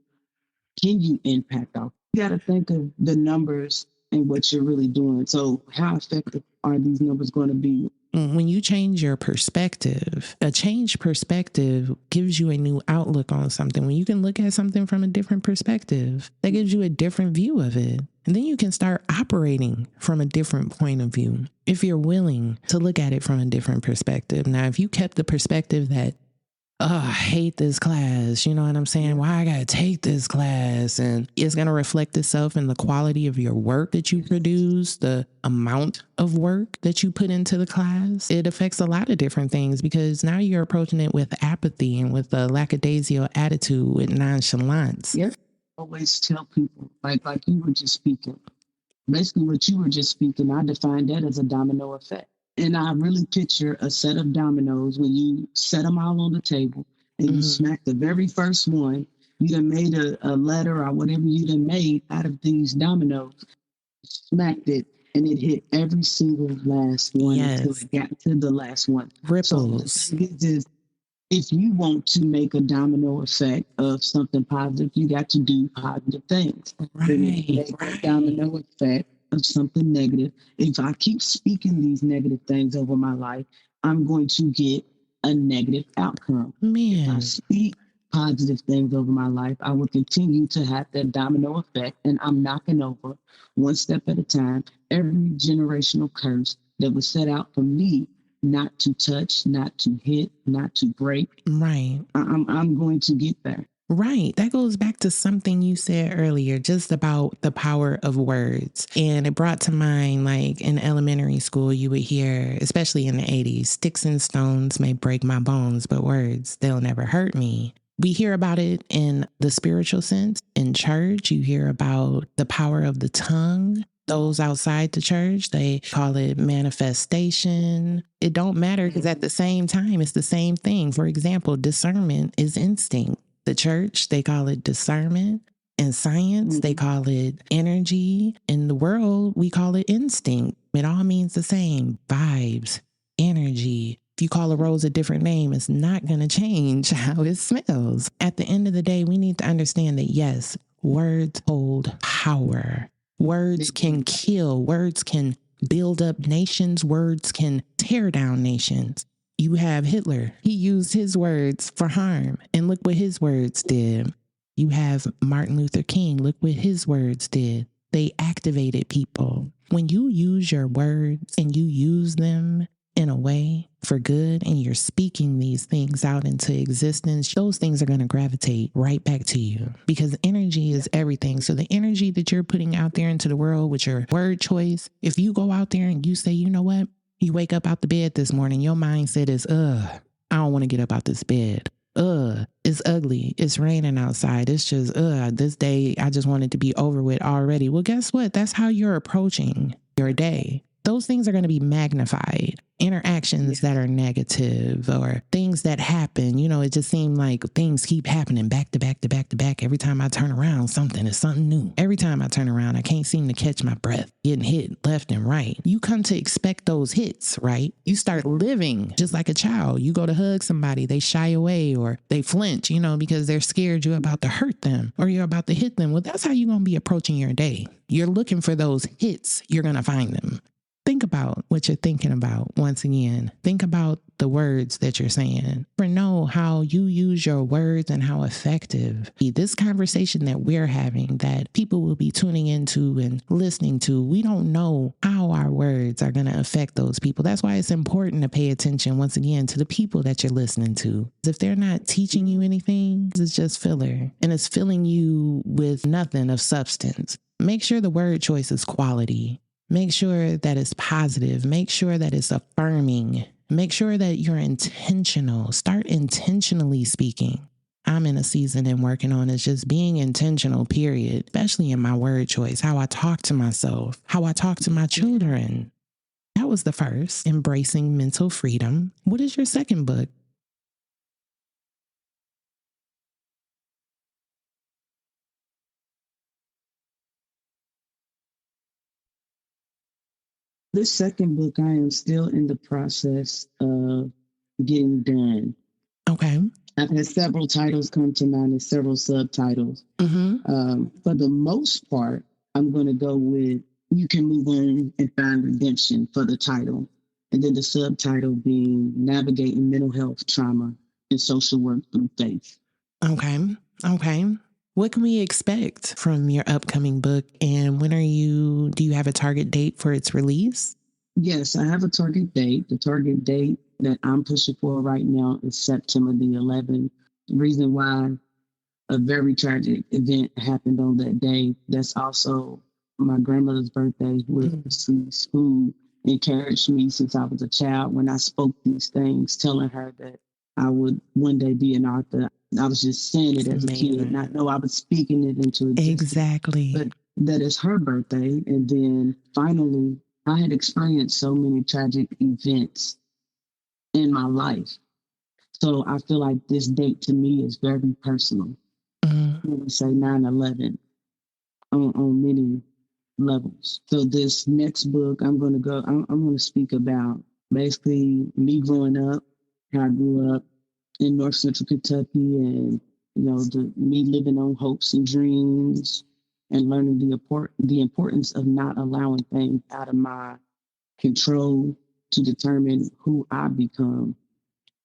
can you impact off? You got to think of the numbers and what you're really doing. So how effective are these numbers going to be? When you change your perspective, a changed perspective gives you a new outlook on something. When you can look at something from a different perspective, that gives you a different view of it. And then you can start operating from a different point of view if you're willing to look at it from a different perspective. Now, if you kept the perspective that, I hate this class, you know what I'm saying? Why I gotta take this class? And it's gonna reflect itself in the quality of your work that you produce, the amount of work that you put into the class. It affects a lot of different things because now you're approaching it with apathy and with a lackadaisical attitude, with nonchalance. Yeah. Always tell people, like you were just speaking. Basically what you were just speaking, I define that as a domino effect. And I really picture a set of dominoes when you set them all on the table and you smack the very first one. You done made a letter or whatever you done made out of these dominoes, smacked it, and it hit every single last one until it got to the last one. Ripples. So the thing is, if you want to make a domino effect of something positive, you got to do positive things. Right. Make a domino effect of something negative. If I keep speaking these negative things over my life, I'm going to get a negative outcome. Man. If I speak positive things over my life, I will continue to have that domino effect, and I'm knocking over one step at a time every generational curse that was set out for me not to touch, not to hit, not to break. Right. I'm going to get there. Right. That goes back to something you said earlier, just about the power of words. And it brought to mind, like in elementary school, you would hear, especially in the 80s, sticks and stones may break my bones, but words, they'll never hurt me. We hear about it in the spiritual sense. In church, you hear about the power of the tongue. Those outside the church, they call it manifestation. It don't matter because at the same time, it's the same thing. For example, discernment is instinct. The church, they call it discernment. In science, they call it energy. In the world, we call it instinct. It all means the same. Vibes, energy. If you call a rose a different name, it's not going to change how it smells. At the end of the day, we need to understand that, yes, words hold power. Words can kill. Words can build up nations. Words can tear down nations. You have Hitler. He used his words for harm. And look what his words did. You have Martin Luther King. Look what his words did. They activated people. When you use your words and you use them in a way for good and you're speaking these things out into existence, those things are going to gravitate right back to you because energy is everything. So the energy that you're putting out there into the world with your word choice, if you go out there and you say, you know what, you wake up out the bed this morning, your mindset is, I don't want to get up out this bed. It's ugly. It's raining outside. It's just, this day, I just want it to be over with already. Well, guess what? That's how you're approaching your day. Those things are going to be magnified. Interactions that are negative or things that happen, it just seemed like things keep happening back to back to back to back. Every time I turn around, something new. Every time I turn around, I can't seem to catch my breath, getting hit left and right. You come to expect those hits, right? You start living just like a child. You go to hug somebody, they shy away or they flinch, because they're scared you're about to hurt them or you're about to hit them. Well, that's how you're going to be approaching your day. You're looking for those hits. You're going to find them. Think about what you're thinking about once again. Think about the words that you're saying. Know how you use your words and how effective this conversation that we're having, that people will be tuning into and listening to. We don't know how our words are going to affect those people. That's why it's important to pay attention once again to the people that you're listening to. If they're not teaching you anything, it's just filler and it's filling you with nothing of substance. Make sure the word choice is quality. Make sure that it's positive. Make sure that it's affirming. Make sure that you're intentional. Start intentionally speaking. I'm in a season and working on is just being intentional, period, especially in my word choice, how I talk to myself, how I talk to my children. That was the first, embracing mental freedom. What is your second book? This second book, I am still in the process of getting done. Okay. I've had several titles come to mind and several subtitles. For the most part, I'm going to go with You Can Move On and Find Redemption for the title. And then the subtitle being Navigating Mental Health, Trauma, and Social Work Through Faith. Okay. What can we expect from your upcoming book? And do you have a target date for its release? Yes, I have a target date. The target date that I'm pushing for right now is September the 11th. The reason why a very tragic event happened on that day, that's also my grandmother's birthday, who encouraged me since I was a child when I spoke these things, telling her that I would one day be an author. I was just saying it as a kid, not know I was speaking it into existence. Exactly. But that is her birthday. And then finally, I had experienced so many tragic events in my life. So I feel like this date to me is very personal. When we say 9/11 on many levels. So this next book, I'm going to speak about basically me growing up, how I grew up in North Central Kentucky, and me living on hopes and dreams, and learning the importance of not allowing things out of my control to determine who I become,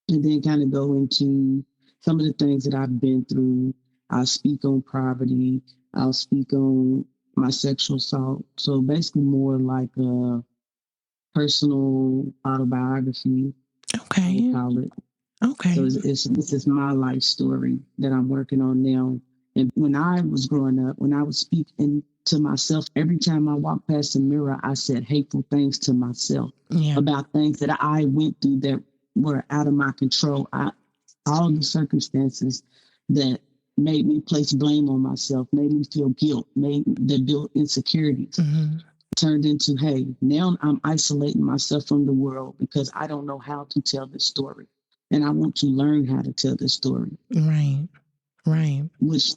and then kind of go into some of the things that I've been through. I'll speak on poverty. I'll speak on my sexual assault. So basically more like a personal autobiography. Okay. I would call it. Okay. So this is my life story that I'm working on now. And when I was growing up, when I would speak to myself, every time I walked past the mirror, I said hateful things to myself about things that I went through that were out of my control. All the circumstances that made me place blame on myself, made me feel guilt, that built insecurities, turned into, hey, now I'm isolating myself from the world because I don't know how to tell this story. And I want to learn how to tell this story. Right. Which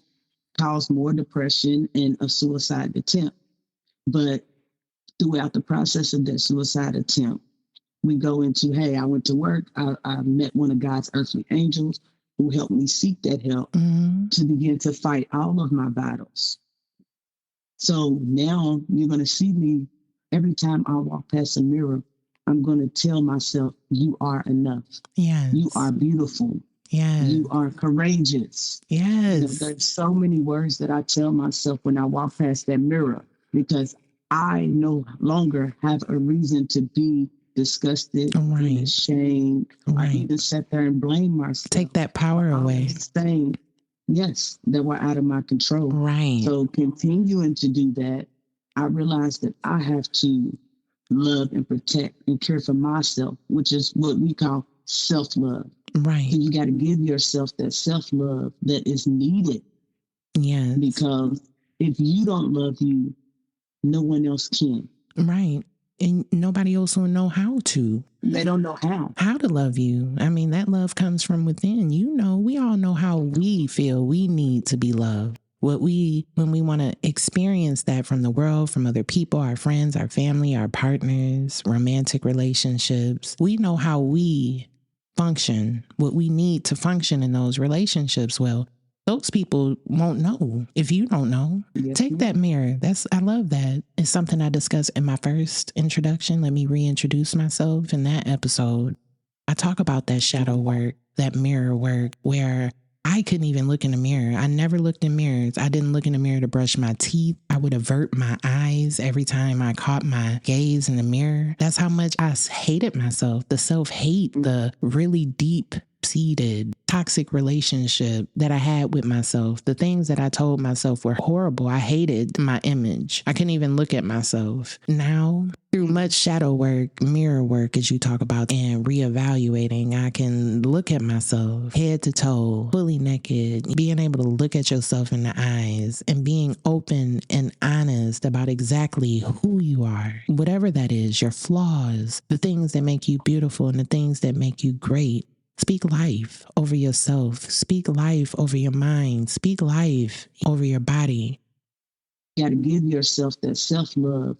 caused more depression and a suicide attempt. But throughout the process of that suicide attempt, we go into, hey, I went to work. I met one of God's earthly angels who helped me seek that help to begin to fight all of my battles. So now you're going to see me every time I walk past a mirror. I'm going to tell myself, you are enough. Yes. You are beautiful. Yes. You are courageous. Yes. There's so many words that I tell myself when I walk past that mirror because I no longer have a reason to be disgusted Right. and ashamed, or Right. even sit there and blame ourselves. Take that power away. Saying, yes, that we're out of my control. Right. So continuing to do that, I realized that I have to love and protect and care for myself, which is what we call self-love. Right. So you got to give yourself that self-love that is needed. Yes. Because if you don't love you, no one else can. Right. And nobody else will know how to. They don't know how to love you. I mean, that love comes from within. You know, we all know how we feel we need to be loved. When we want to experience that from the world, from other people, our friends, our family, our partners, romantic relationships, we know how we function, what we need to function in those relationships. Well, those people won't know if you don't know. Yes, Take that mirror. I love that. It's something I discussed in my first introduction. Let me reintroduce myself in that episode. I talk about that shadow work, that mirror work, where I couldn't even look in the mirror. I never looked in mirrors. I didn't look in the mirror to brush my teeth. I would avert my eyes every time I caught my gaze in the mirror. That's how much I hated myself. The self-hate, the really deep-seated toxic relationship that I had with myself. The things that I told myself were horrible. I hated my image. I couldn't even look at myself. Now, through much shadow work, mirror work, as you talk about, and reevaluating, I can look at myself head to toe, fully naked, being able to look at yourself in the eyes and being open and honest about exactly who you are, whatever that is, your flaws, the things that make you beautiful and the things that make you great. Speak life over yourself. Speak life over your mind. Speak life over your body. You got to give yourself that self-love.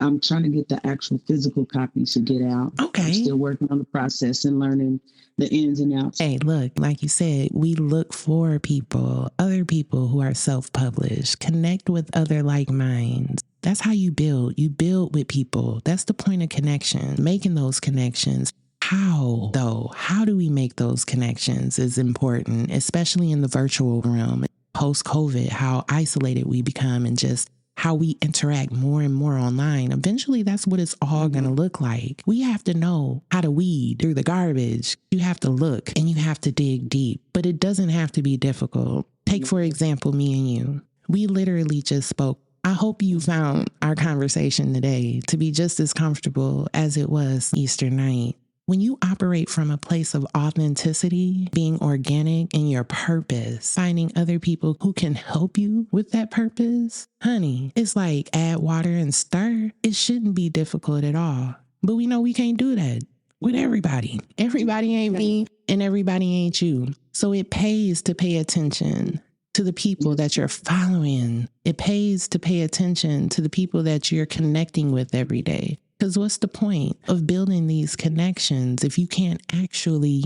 I'm trying to get the actual physical copies to get out. Okay. I'm still working on the process and learning the ins and outs. Hey, look, like you said, we look for people, other people who are self-published. Connect with other like minds. That's how you build. You build with people. That's the point of connection, making those connections. How, though? How do we make those connections is important, especially in the virtual realm. Post-COVID, how isolated we become and just how we interact more and more online. Eventually, that's what it's all going to look like. We have to know how to weed through the garbage. You have to look and you have to dig deep, but it doesn't have to be difficult. Take, for example, me and you. We literally just spoke. I hope you found our conversation today to be just as comfortable as it was Easter night. When you operate from a place of authenticity, being organic in your purpose, finding other people who can help you with that purpose, honey, it's like add water and stir. It shouldn't be difficult at all. But we know we can't do that with everybody. Everybody ain't me and everybody ain't you. So it pays to pay attention to the people that you're following. It pays to pay attention to the people that you're connecting with every day. Because what's the point of building these connections if you can't actually,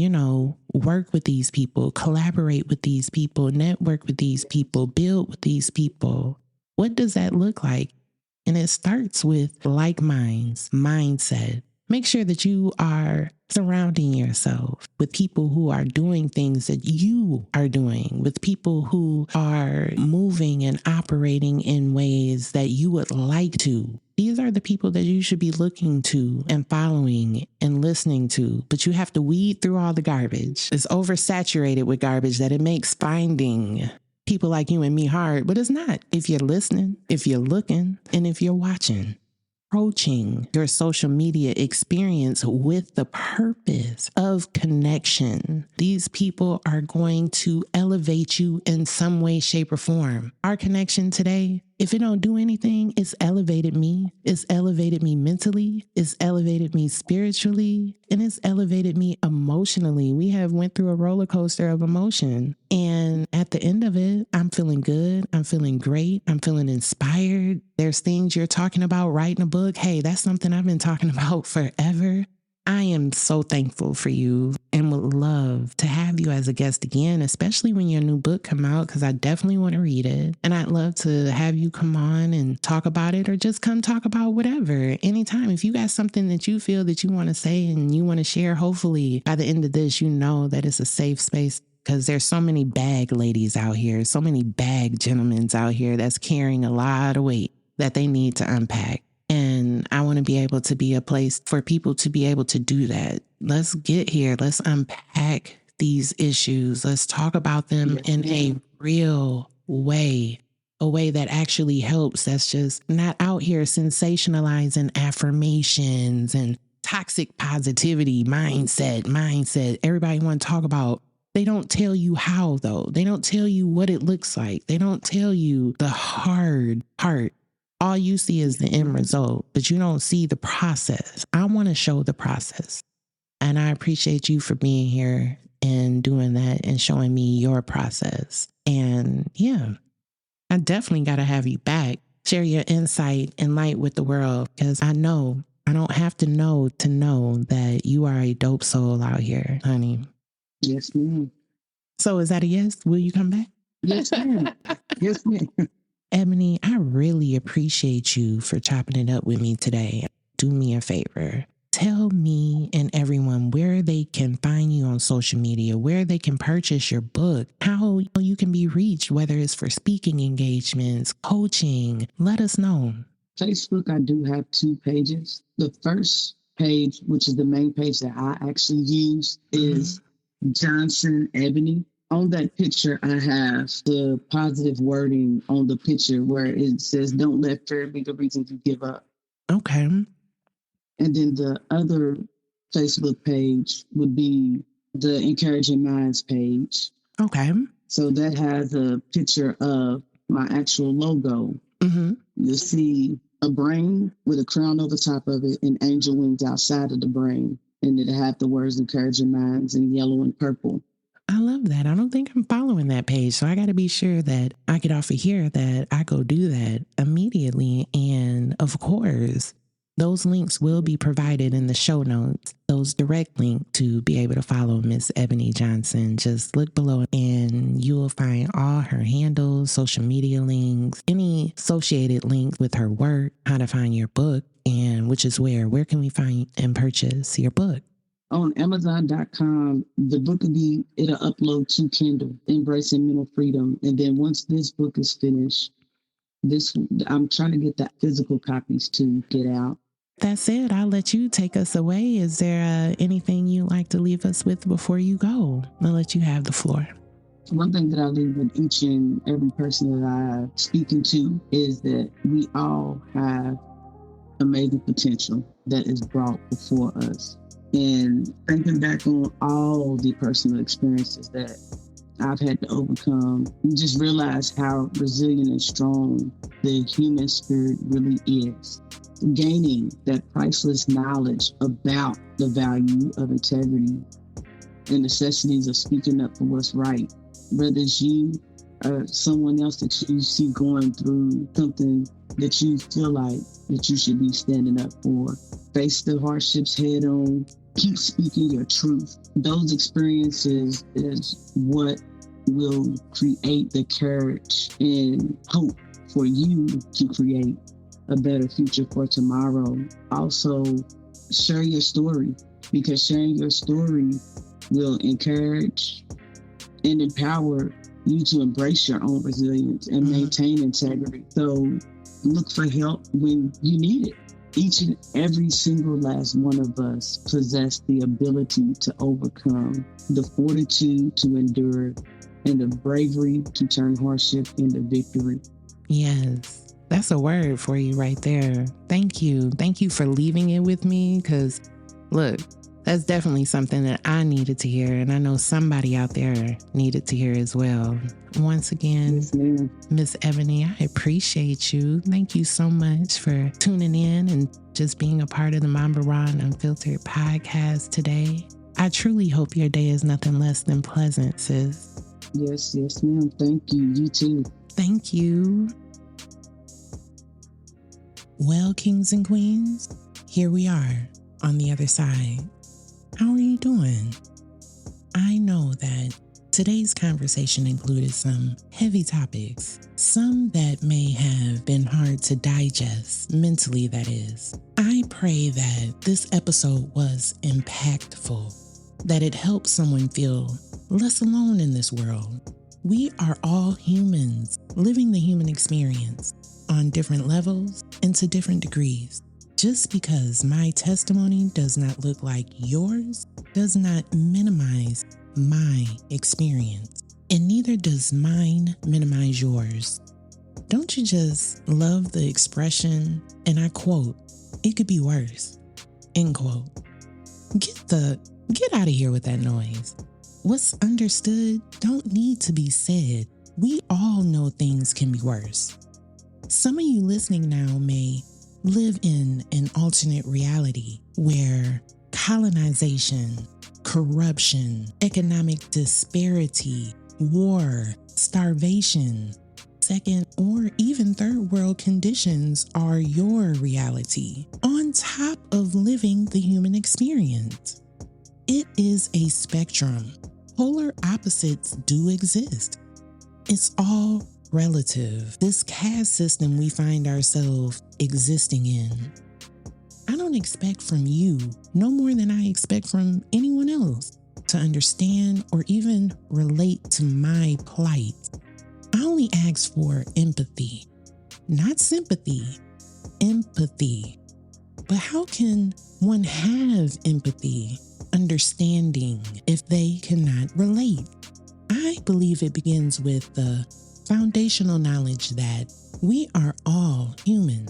work with these people, collaborate with these people, network with these people, build with these people? What does that look like? And it starts with like minds, mindset. Make sure that you are surrounding yourself with people who are doing things that you are doing, with people who are moving and operating in ways that you would like to. These are the people that you should be looking to and following and listening to. But you have to weed through all the garbage. It's oversaturated with garbage that it makes finding people like you and me hard, but it's not if you're listening, if you're looking, and if you're watching. Approaching your social media experience with the purpose of connection. These people are going to elevate you in some way, shape, or form. Our connection today, if it don't do anything, it's elevated me. It's elevated me mentally. It's elevated me spiritually. And it's elevated me emotionally. We have went through a roller coaster of emotion. And at the end of it, I'm feeling good. I'm feeling great. I'm feeling inspired. There's things you're talking about writing a book. Hey, that's something I've been talking about forever. I am so thankful for you and would love to have you as a guest again, especially when your new book come out, because I definitely want to read it. And I'd love to have you come on and talk about it or just come talk about whatever, anytime. If you got something that you feel that you want to say and you want to share, hopefully by the end of this, you know that it's a safe space. Because there's so many bag ladies out here, so many bag gentlemen out here that's carrying a lot of weight that they need to unpack. And And I want to be able to be a place for people to be able to do that. Let's get here. Let's unpack these issues. Let's talk about them in a real way, a way that actually helps. That's just not out here sensationalizing affirmations and toxic positivity mindset. Everybody want to talk about. They don't tell you how, though. They don't tell you what it looks like. They don't tell you the hard part. All you see is the end result, but you don't see the process. I want to show the process. And I appreciate you for being here and doing that and showing me your process. And yeah, I definitely got to have you back. Share your insight and light with the world, because I know I don't have to know that you are a dope soul out here, honey. Yes, ma'am. So is that a yes? Will you come back? Yes, ma'am. Yes, ma'am. Ebony, I really appreciate you for chopping it up with me today. Do me a favor. Tell me and everyone where they can find you on social media, where they can purchase your book, how you can be reached, whether it's for speaking engagements, coaching. Let us know. Facebook, I do have 2 pages. The first page, which is the main page that I actually use, is Johnson Ebony. On that picture, I have the positive wording on the picture where it says, "Don't let fear be the reason you give up." Okay. And then the other Facebook page would be the Encouraging Minds page. Okay. So that has a picture of my actual logo. Mm-hmm. You'll see a brain with a crown over top of it and angel wings outside of the brain. And it had the words Encouraging Minds in yellow and purple. I love that. I don't think I'm following that page. So I got to be sure that I get off of here, that I go do that immediately. And of course, those links will be provided in the show notes. Those direct links to be able to follow Miss Ebony Johnson. Just look below and you will find all her handles, social media links, any associated links with her work, how to find your book, and which is where can we find and purchase your book? On Amazon.com, the book it'll upload to Kindle, Embracing Mental Freedom. And then once this book is finished, I'm trying to get the physical copies to get out. That's it. I'll let you take us away. Is there anything you'd like to leave us with before you go? I'll let you have the floor. One thing that I leave with each and every person that I'm speaking to is that we all have amazing potential that is brought before us. And thinking back on all the personal experiences that I've had to overcome, you just realize how resilient and strong the human spirit really is. Gaining that priceless knowledge about the value of integrity and necessities of speaking up for what's right, whether it's you or someone else that you see going through something that you feel like that you should be standing up for. Face the hardships head on. Keep speaking your truth. Those experiences is what will create the courage and hope for you to create a better future for tomorrow. Also, share your story, because sharing your story will encourage and empower you to embrace your own resilience and maintain integrity. So look for help when you need it. Each and every single last one of us possess the ability to overcome, the fortitude to endure, and the bravery to turn hardship into victory. Yes, that's a word for you right there. Thank you. Thank you for leaving it with me, because look, that's definitely something that I needed to hear, and I know somebody out there needed to hear as well. Once again, Yes, ma'am. Miss Ebony, I appreciate you. Thank you so much for tuning in and just being a part of the Momba Unfiltered podcast today. I truly hope your day is nothing less than pleasant, sis. Yes, ma'am. Thank you. You too. Thank you. Well, kings and queens, here we are on the other side. How are you doing? I know that today's conversation included some heavy topics, some that may have been hard to digest, mentally that is. I pray that this episode was impactful, that it helped someone feel less alone in this world. We are all humans living the human experience on different levels and to different degrees. Just because my testimony does not look like yours does not minimize my experience, and neither does mine minimize yours. Don't you just love the expression, and I quote, "It could be worse," end quote. Get out of here with that noise. What's understood don't need to be said. We all know things can be worse. Some of you listening now may live in an alternate reality where colonization, corruption, economic disparity, war, starvation, second or even third world conditions are your reality, on top of living the human experience. It is a spectrum. Polar opposites do exist. It's all relative, this caste system we find ourselves existing in. I don't expect from you, no more than I expect from anyone else, to understand or even relate to my plight. I only ask for empathy, not sympathy, empathy. But how can one have empathy, understanding, if they cannot relate? I believe it begins with the foundational knowledge that we are all human,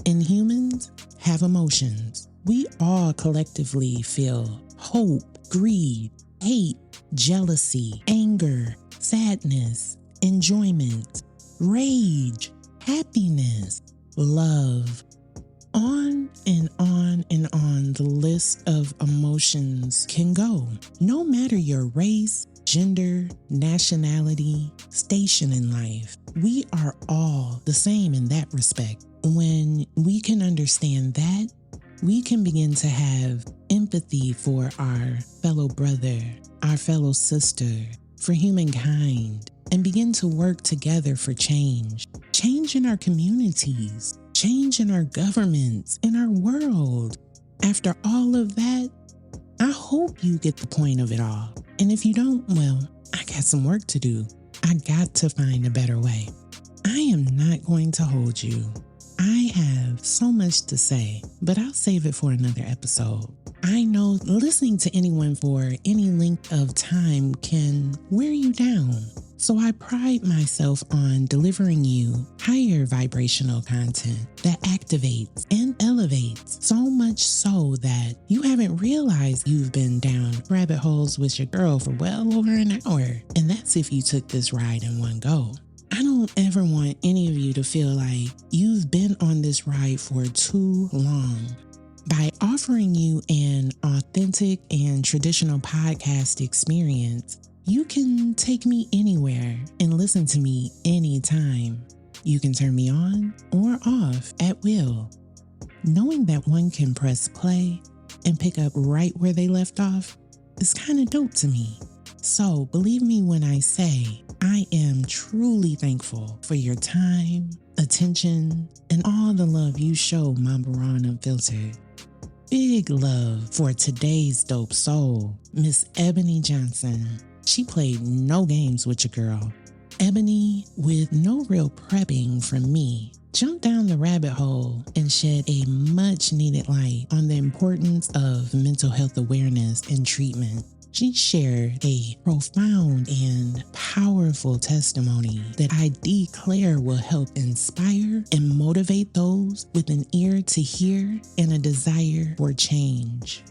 and humans have emotions. We all collectively feel hope, greed, hate, jealousy, anger, sadness, enjoyment, rage, happiness, love. On and on and on the list of emotions can go. No matter your race, gender, nationality, station in life, we are all the same in that respect. When we can understand that, we can begin to have empathy for our fellow brother, our fellow sister, for humankind, and begin to work together for change. Change in our communities, change in our governments, in our world. After all of that, I hope you get the point of it all. And if you don't, well, I got some work to do. I got to find a better way. I am not going to hold you. I have so much to say, but I'll save it for another episode. I know listening to anyone for any length of time can wear you down. So I pride myself on delivering you higher vibrational content that activates and elevates, so much so that you haven't realized you've been down rabbit holes with your girl for well over an hour. And that's if you took this ride in one go. I don't ever want any of you to feel like you've been on this ride for too long. By offering you an authentic and traditional podcast experience, you can take me anywhere and listen to me anytime. You can turn me on or off at will. Knowing that one can press play and pick up right where they left off is kind of dope to me. So believe me when I say I am truly thankful for your time, attention, and all the love you show Mamba Ron Unfiltered. Big love for today's dope soul, Miss Ebony Johnson. She played no games with your girl. Ebony, with no real prepping from me, jumped down the rabbit hole and shed a much needed light on the importance of mental health awareness and treatment. She shared a profound and powerful testimony that I declare will help inspire and motivate those with an ear to hear and a desire for change.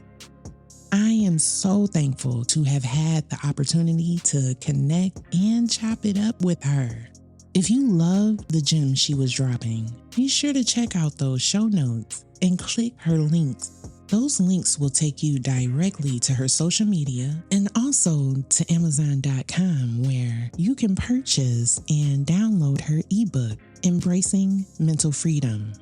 I am so thankful to have had the opportunity to connect and chop it up with her. If you love the gems she was dropping, be sure to check out those show notes and click her links. Those links will take you directly to her social media and also to Amazon.com, where you can purchase and download her ebook, Embracing Mental Freedom.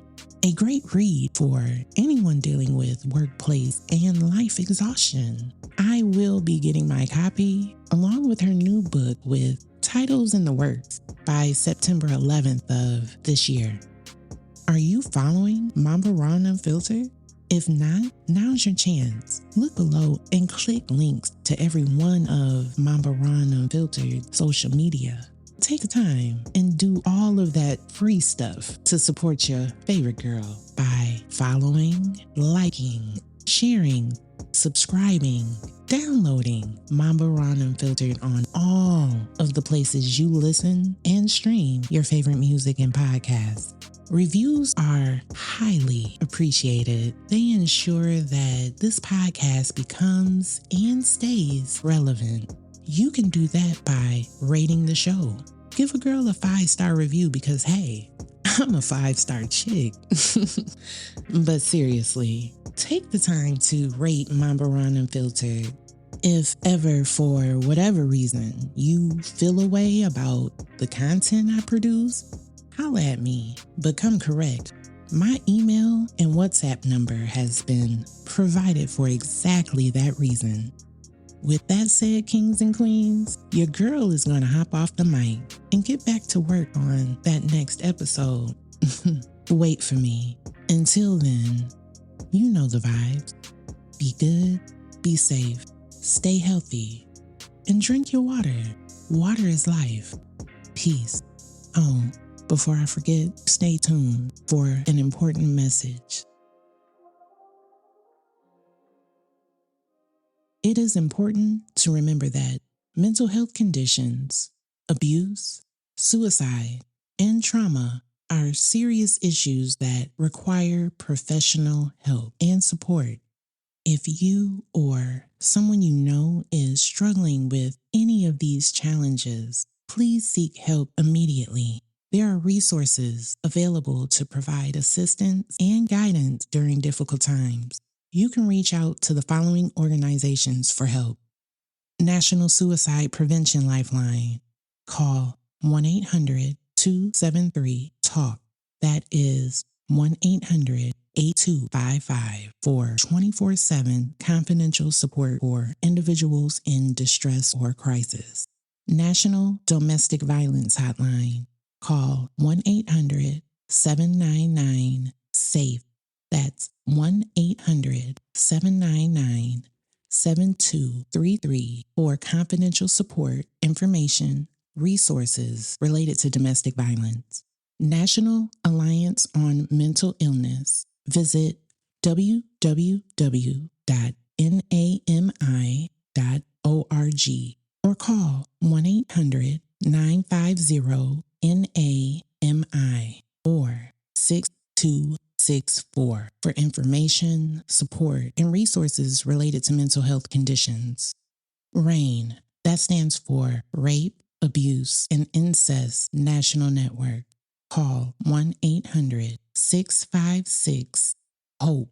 A great read for anyone dealing with workplace and life exhaustion. I will be getting my copy along with her new book with titles in the works by September 11th of this year. Are you following Mamba Ron Unfiltered? If not, now's your chance. Look below and click links to every one of Mamba Ron Unfiltered social media. take the time and do all of that free stuff to support your favorite girl by following, liking, sharing, subscribing, downloading Momba Unfiltered on all of the places you listen and stream your favorite music and podcasts. Reviews are highly appreciated. They ensure that this podcast becomes and stays relevant. You can do that by rating the show. Give a girl a 5-star review because, hey, I'm a 5-star chick. But seriously, take the time to rate Momba Unfiltered. If ever, for whatever reason, you feel a way about the content I produce, holla at me, but come correct. My email and WhatsApp number has been provided for exactly that reason. With that said, kings and queens, your girl is going to hop off the mic and get back to work on that next episode. Wait for me. Until then, you know the vibes. Be good, be safe, stay healthy, and drink your water. Water is life. Peace. Oh, before I forget, stay tuned for an important message. It is important to remember that mental health conditions, abuse, suicide, and trauma are serious issues that require professional help and support. If you or someone you know is struggling with any of these challenges, please seek help immediately. There are resources available to provide assistance and guidance during difficult times. You can reach out to the following organizations for help. National Suicide Prevention Lifeline. Call 1-800-273-TALK. That is 1-800-8255 for 24/7 confidential support for individuals in distress or crisis. National Domestic Violence Hotline. Call 1-800-799-SAFE. That's 1-800-799-7233 for confidential support, information, resources related to domestic violence. National Alliance on Mental Illness. Visit www.nami.org or call 1-800-950-NAMI or 6264 for information, support, and resources related to mental health conditions. RAIN, that stands for Rape, Abuse, and Incest National Network. Call 1-800-656-HOPE.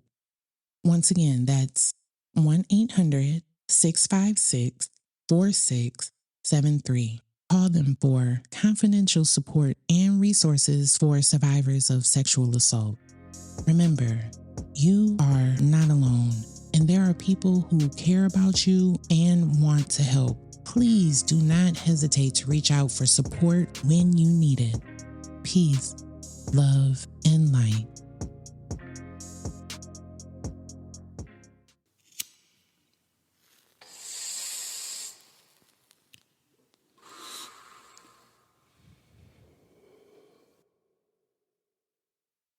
Once again, that's 1-800-656-4673. Call them for confidential support and resources for survivors of sexual assault. Remember, you are not alone, and there are people who care about you and want to help. Please do not hesitate to reach out for support when you need it. Peace, love, and light.